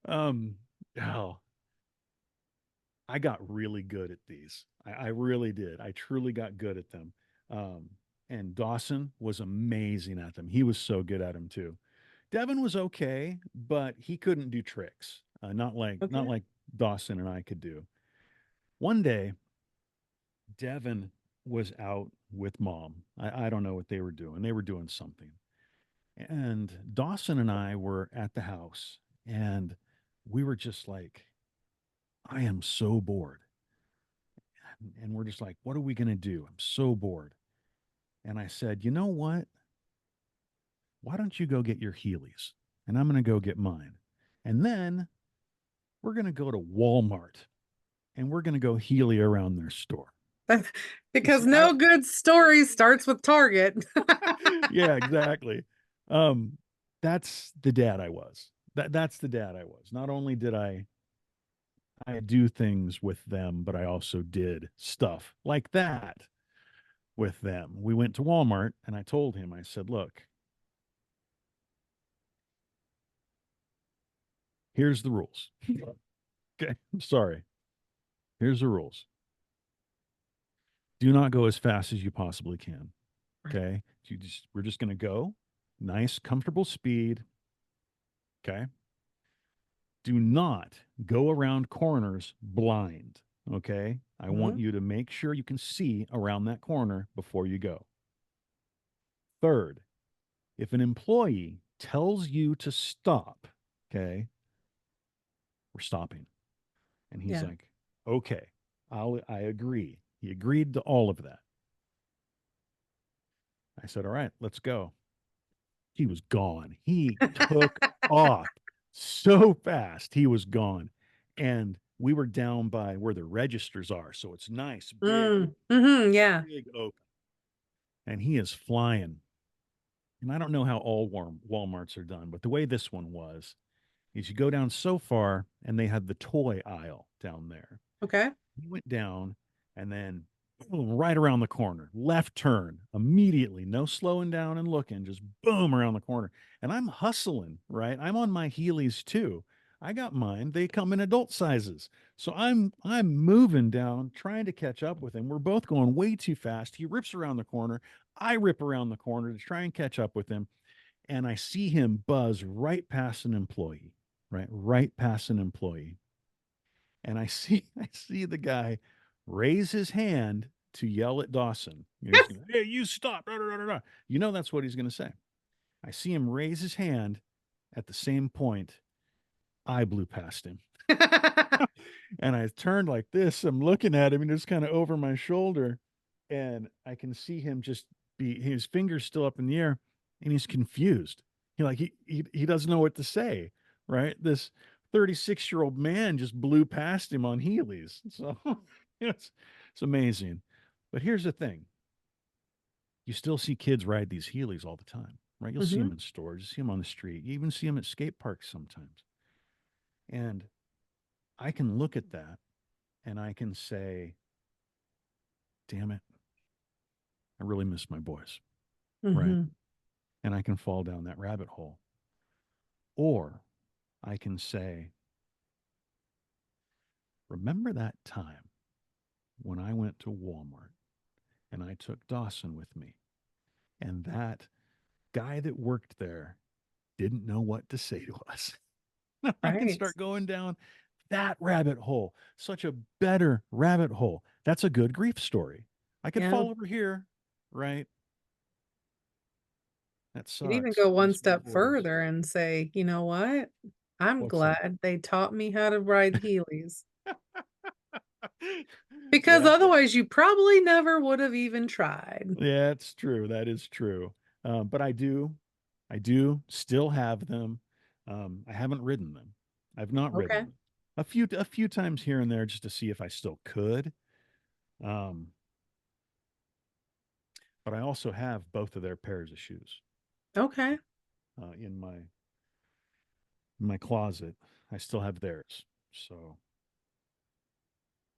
um oh, I got really good at these. I really did. I truly got good at them. Um, and Dawson was amazing at them. He was so good at them too. Devin was okay, but he couldn't do tricks. Not Okay. like Dawson and I could do. One day, Devin was out with mom. I don't know what they were doing. They were doing something. And Dawson and I were at the house and we were just like, I am so bored. And we're just like, what are we going to do? I'm so bored. And I said, you know what? Why don't you go get your Heelys? And I'm going to go get mine. And then we're going to go to Walmart and we're going to go Healy around their store. Because See, I, no good story starts with Target. yeah, exactly. Um, that's the dad I was. That's the dad I was. Not only did I do things with them, but I also did stuff like that with them. We went to Walmart and I told him, I said, look, here's the rules. Okay. I'm sorry. Here's the rules. Do not go as fast as you possibly can. Okay. We're just going to go nice, comfortable speed. Okay. Do not go around corners blind. Okay. I want Mhm. you to make sure you can see around that corner before you go. Third, if an employee tells you to stop, okay, we're stopping. And he's Yeah. like, okay, I agree. He agreed to all of that. I said, all right, let's go. He was gone. He took off so fast. He was gone. And we were down by where the registers are. So it's nice, Yeah. big open. And he is flying. And I don't know how all Walmarts are done, but the way this one was is you go down so far and they had the toy aisle down there. Okay. He went down and then boom, right around the corner, left turn immediately, no slowing down and looking, just boom around the corner. And I'm hustling, right? I'm on my Heelys too. I got mine. They come in adult sizes. So I'm moving down, trying to catch up with him. We're both going way too fast. He rips around the corner. I rip around the corner to try and catch up with him. and I see him buzz right past an employee, right past an employee. And I see the guy raise his hand to yell at Dawson. He's going, "Hey, you stop." Rah, rah, rah, rah. You know that's what he's going to say. I see him raise his hand. At the same point, I blew past him. And I turned like this. I'm looking at him and it's kind of over my shoulder. And I can see him just be his fingers still up in the air and he's confused. He doesn't know what to say, right? This 36-year-old man just blew past him on Heelys. So it's amazing. But here's the thing. You still see kids ride these Heelys all the time, right? You'll see Hmm. them in stores, you see them on the street, you even see them at skate parks sometimes. And I can look at that and I can say, damn it, I really miss my boys, right? Hmm. And I can fall down that rabbit hole. Or I can say, remember that time when I went to Walmart and I took Dawson with me, and that guy that worked there didn't know what to say to us. I can Right. start going down that rabbit hole, such a better rabbit hole. That's a good grief story. I could Yeah. fall over here, right? That You'd even sucks. go one Miss my step boys. further and say, you know what? I'm What's that? glad they taught me how to ride Heelys because Yeah, otherwise you probably never would have even tried. yeah, it's true. That is true. But I do still have them. I haven't ridden them. I've not ridden Okay. them. A few times here and there just to see if I still could. Um, but I also have both of their pairs of shoes Okay. in my closet. I still have theirs. So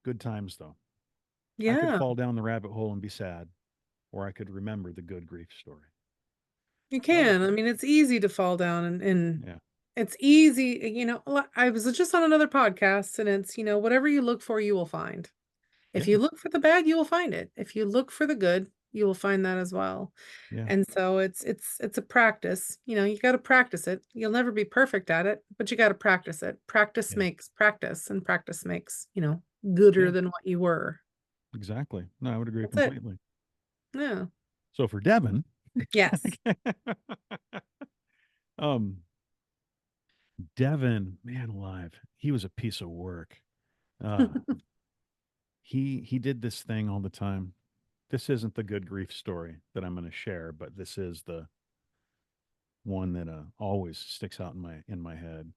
good times though. I could Yeah, fall down the rabbit hole and be sad, or I could remember the good grief story. you That was can. I mean, it's easy to fall down and yeah. it's easy, I was just on another podcast and it's, whatever you look for, you will find. If Yeah. you look for the bad, you will find it. If you look for the good, you will find that as well. Yeah. And so it's a practice. You got to practice it. You'll never be perfect at it, but you got to practice it. Practice Yeah. makes practice, and practice makes, gooder Yeah. than what you were. Exactly. No, I would agree That's it. completely. Yeah. So for Devin, Yes. um, Devin, man alive, he was a piece of work. Uh, he did this thing all the time. This isn't the good grief story that I'm going to share, but this is the one that always sticks out in my head.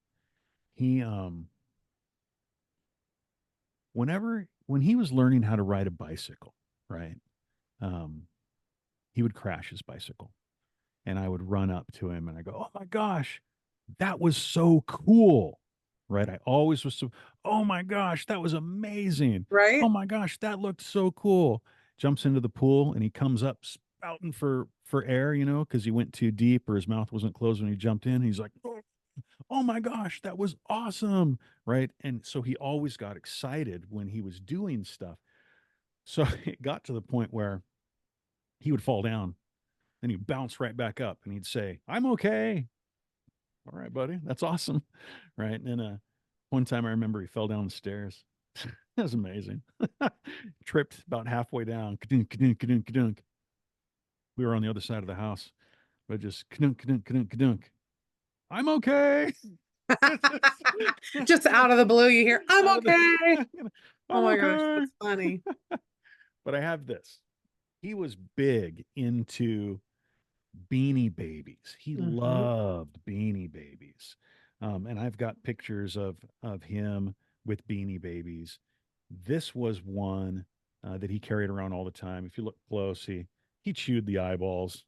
He when he was learning how to ride a bicycle, right? Um, he would crash his bicycle, and I would run up to him and I go, "Oh my gosh, that was so cool." Right? I always was so, "Oh my gosh, that was amazing. Oh Right? my gosh, that looked so cool." Jumps into the pool and he comes up spouting for air, cuz he went too deep or his mouth wasn't closed when he jumped in. He's like, "Oh my gosh, that was awesome." Right? And so he always got excited when he was doing stuff. So it got to the point where he would fall down, then he'd bounce right back up and he'd say, "I'm okay." All right, buddy. That's awesome. Right. And then one time I remember he fell down the stairs. That was amazing. Tripped about halfway down. Kadunk, kadunk, kadunk, kadunk. We were on the other side of the house, but just kadunk, kadunk, kadunk, kadunk. I'm okay. Just out of the blue, you hear, I'm Out of the, okay. Oh I'm my gosh, okay. that's funny. But I have this. He was big into Beanie Babies. He Hmm. loved Beanie Babies. And I've got pictures of him with Beanie Babies. This was one that he carried around all the time. If you look close, he chewed the eyeballs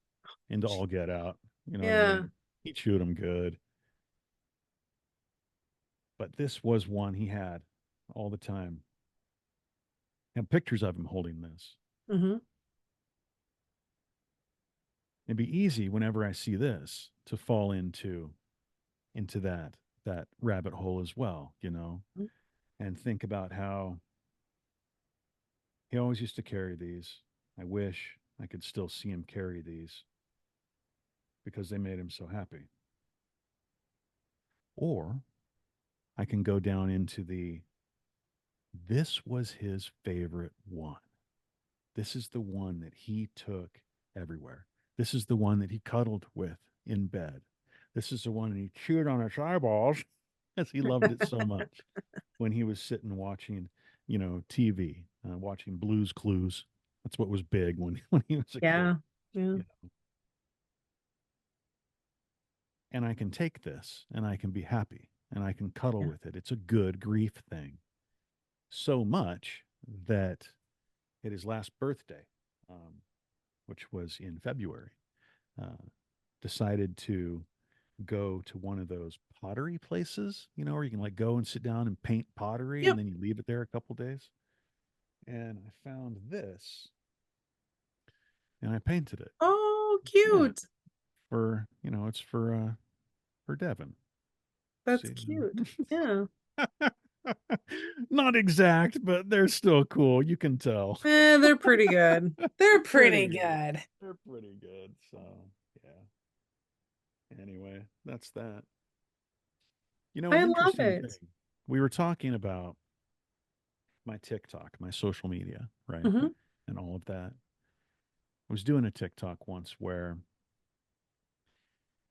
into all get out. You know what I Yeah. mean? He chewed them good. But this was one he had all the time. I have pictures of him holding this. Hmm. It'd be easy whenever I see this to fall into that rabbit hole as well, and think about how he always used to carry these. I wish I could still see him carry these because they made him so happy. Or I can go down into this was his favorite one. This is the one that he took everywhere. This is the one that he cuddled with in bed. This is the one that he chewed on its eyeballs as he loved it so much when he was sitting watching, TV, watching Blues Clues. That's what was big when when he was a kid. Yeah. Yeah. You know, and I can take this and I can be happy and I can cuddle Yeah. with it. It's a good grief thing. So much that at his last birthday, um, which was in February, uh, decided to go to one of those pottery places, where you can like go and sit down and paint pottery and Yep. then you leave it there a couple days. And I found this and I painted it. Oh, Yeah, cute. it's for Devin. That's See, cute. Yeah. not exact, but they're still cool. You can tell. They're pretty good. They're They're pretty pretty good. good. They're pretty good. So yeah. Anyway, that's that. An I love interesting it. thing. We were talking about my TikTok, my social media, right? Hmm. And all of that. I was doing a TikTok once where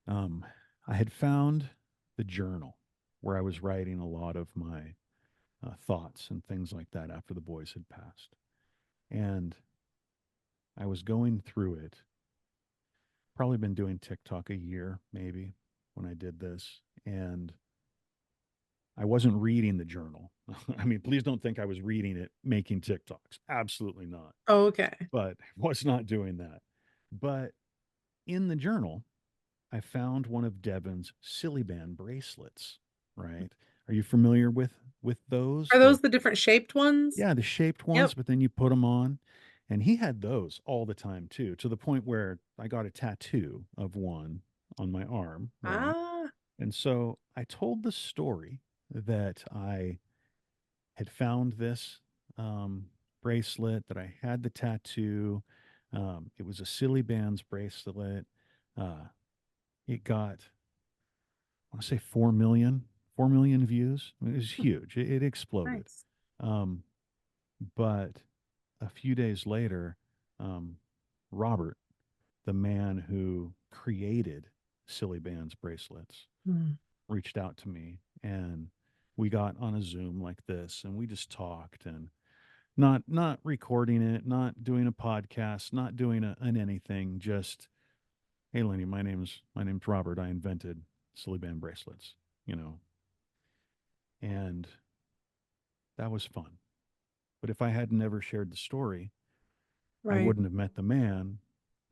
um, I had found the journal where I was writing a lot of my thoughts and things like that after the boys had passed. And I was going through it, probably been doing TikTok a year, maybe, when I did this. And I wasn't reading the journal. I mean, please don't think I was reading it, making TikToks. Absolutely not. Oh, okay. But was not doing that. But in the journal, I found one of Devin's silly band bracelets. Right? Are you familiar with those? Are those the different shaped ones? Yeah, the shaped ones, Yep. but then you put them on. And he had those all the time too, to the point where I got a tattoo of one on my arm. Right? Ah. And so I told the story that I had found this bracelet, that I had the tattoo. It was a Silly Bands bracelet. Uh, it got, I want to say 4 million views. I mean, it was huge. It exploded. Nice. Um, but a few days later, um, Robert, the man who created Silly Bands bracelets, Hmm. reached out to me and we got on a Zoom like this and we just talked and not recording it, not doing a podcast, not doing an anything, just hey Lenny, my name's Robert. I invented Silly Band bracelets, you know. And that was fun. But if I had never shared the story, I Right. wouldn't have met the man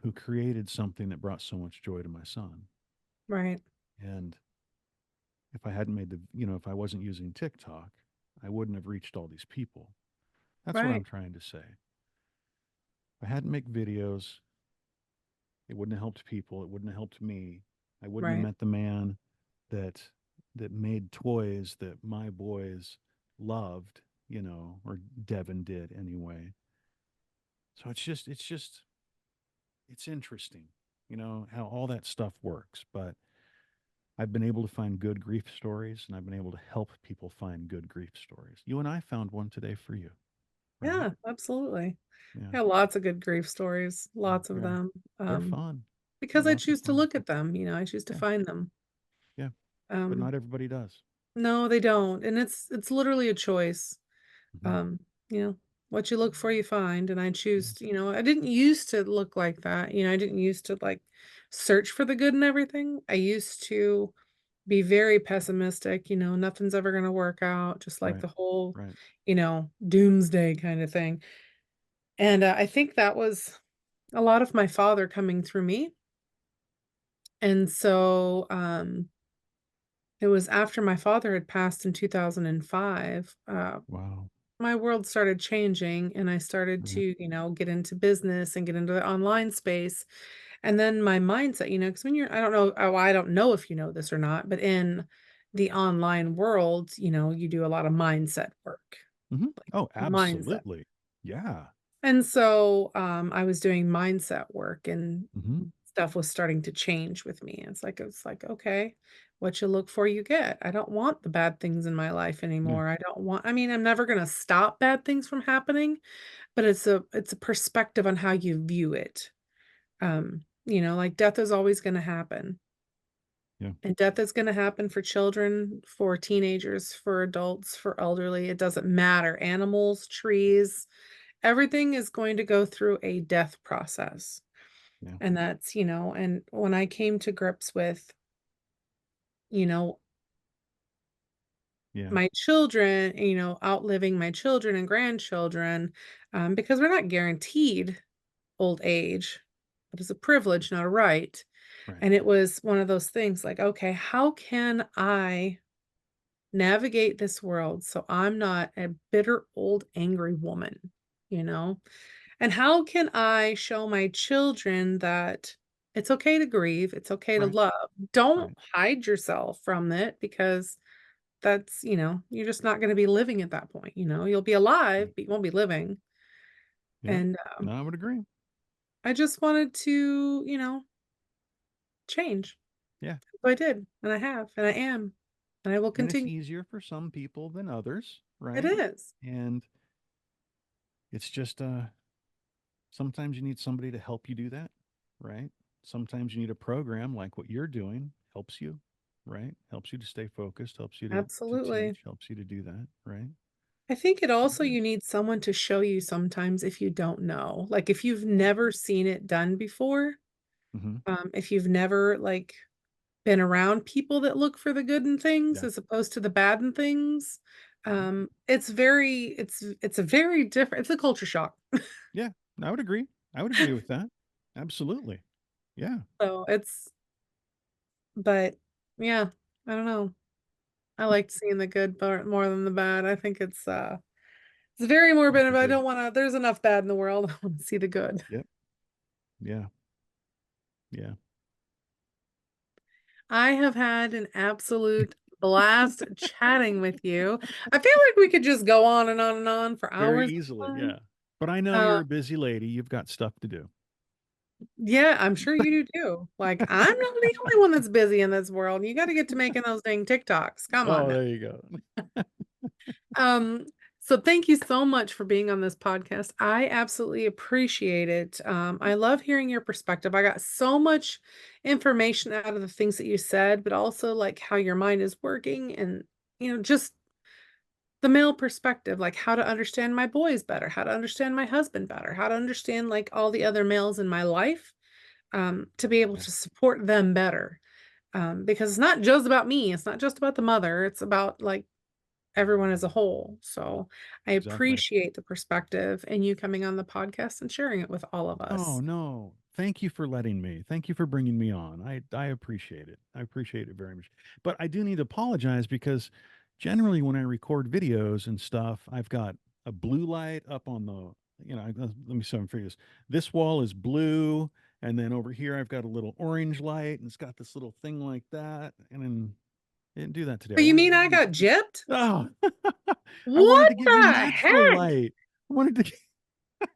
who created something that brought so much joy to my son. Right. And if I hadn't made if I wasn't using TikTok, I wouldn't have reached all these people. That's what I'm Right. trying to say. If I hadn't made videos, it wouldn't have helped people. It wouldn't have helped me. I wouldn't have Right. met the man that made toys that my boys loved, or Devin did anyway. So it's interesting, how all that stuff works. But I've been able to find good grief stories and I've been able to help people find good grief stories. You and I found one today for you, right? Yeah, absolutely. Yeah. Yeah, lots of good grief stories, lots of Yeah. them. They're fun. They're Because I lots of choose to fun. look at them, I choose to Yeah. find them. Yeah. But Um, not everybody does. no, they don't. And it's literally a choice. Hmm. Um, you know, what you look for, you find. And I choose, Yes. I didn't used to look like that. I didn't used to like search for the good and everything. I used to be very pessimistic, nothing's ever gonna work out, just like Right. the whole, Right. doomsday kind of thing. And I think that was a lot of my father coming through me. And so it was after my father had passed in 2005. Wow. My world started changing and I started Right. to, get into business and get into the online space. And then my mindset, because when you're, I don't know, I don't know if you know this or not, but in the online world, you do a lot of mindset work, Hmm. like Oh, mindset. absolutely. Yeah. And so I was doing mindset work and Hmm. stuff was starting to change with me. It's like, okay, what you look for, you get. I don't want the bad things in my life Yeah. anymore. I don't want, I mean, I'm never gonna stop bad things from happening, but it's a perspective on how you view it. Like death is always gonna happen. Yeah. And death is gonna happen for children, for teenagers, for adults, for elderly. It doesn't matter. Animals, trees, everything is going to go through a death process. Yeah. And and when I came to grips with, you know, Yeah. my children, outliving my children and grandchildren, because we're not guaranteed old age, but it's a privilege, not a right. Right. And it was one of those things like, okay, how can I navigate this world so I'm not a bitter old angry woman, you know? And how can I show my children that it's okay to grieve, it's okay to Right. love. Don't Right. hide yourself from it because you're just not going to be living at that point, You'll be alive, Right. but you won't be living. Yeah. And No, I would agree. I just wanted to, change. Yeah. So I did, and I have, and I am, and I will And it's continue. easier for some people than others, It right? is. And it's just sometimes you need somebody to help you do that, right? Sometimes you need a program like what you're doing helps you, right? Helps you to stay focused, helps you to Absolutely. teach, helps you to do that, right? I think it So also yeah. you need someone to show you sometimes if you don't know. Like, if you've never seen it done before, Mm-hmm. if you've never, like, been around people that look for the good in things Yeah. as opposed to the bad in things, Mm-hmm. it's a very different it's a culture shock. Yeah. I would agree. I would agree with that. Absolutely. Yeah. So, but, yeah, I don't know. I liked seeing the good part more than the bad. I think it's very I morbid, think but I you're don't wanna there's enough bad in the world. I wanna see the good. yep. Yeah. Yeah. I have had an absolute blast chatting with you. I feel like we could just go on and on and on for Very hours easily. on. Yeah. But I know Uh, you're a busy lady. You've got stuff to do. yeah, I'm sure you do too. Like, I'm not the only one that's busy in this world. You got to get to making those dang TikToks. Come on Oh, now. there you go. Um, so thank you so much for being on this podcast. I absolutely appreciate it. I love hearing your perspective. I got so much information out of the things that you said, but also like how your mind is working and, just the male perspective, like how to understand my boys better, how to understand my husband better, how to understand like all the other males in my life, to be able Yeah. to support them better. Because it's not just about me, it's not just about the mother, it's about like everyone as a whole. So I Exactly. appreciate the perspective and you coming on the podcast and sharing it with all of Oh, us. no. Thank you for letting me. Thank you for bringing me on. I appreciate it. I appreciate it very much. But I do need to apologize because generally when I record videos and stuff, I've got a blue light up on the, let me see if I can figure this. This wall is blue, and then over here I've got a little orange light, and it's got this little thing like that. And then I didn't do that today. I But you wanted mean to I give you. got gypped? Oh, I wanted What to give you the natural heck? light. I wanted to tell you what,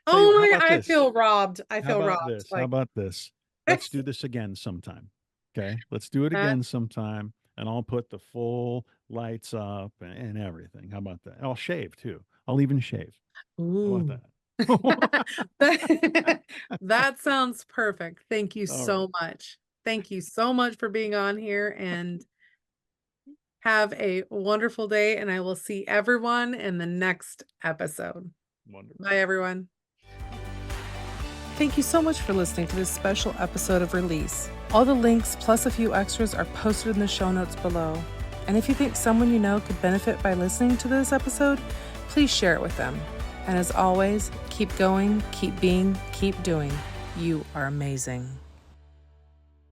how Oh about my, I this? feel robbed. I How feel about robbed. this? How Like, about this? Let's do this again sometime. Okay. Let's do it that. again sometime. And I'll put the full lights up and everything. How about that? I'll shave too. I'll even shave. How about Ooh. that? That sounds perfect. Thank you All right. so much. Thank you so much for being on here and have a wonderful day. And I will see everyone in the next episode. Wonderful. Bye, everyone. Thank you so much for listening to this special episode of Release. All the links plus a few extras are posted in the show notes below. And if you think someone you know could benefit by listening to this episode, please share it with them. And as always, keep going, keep being, keep doing. You are amazing.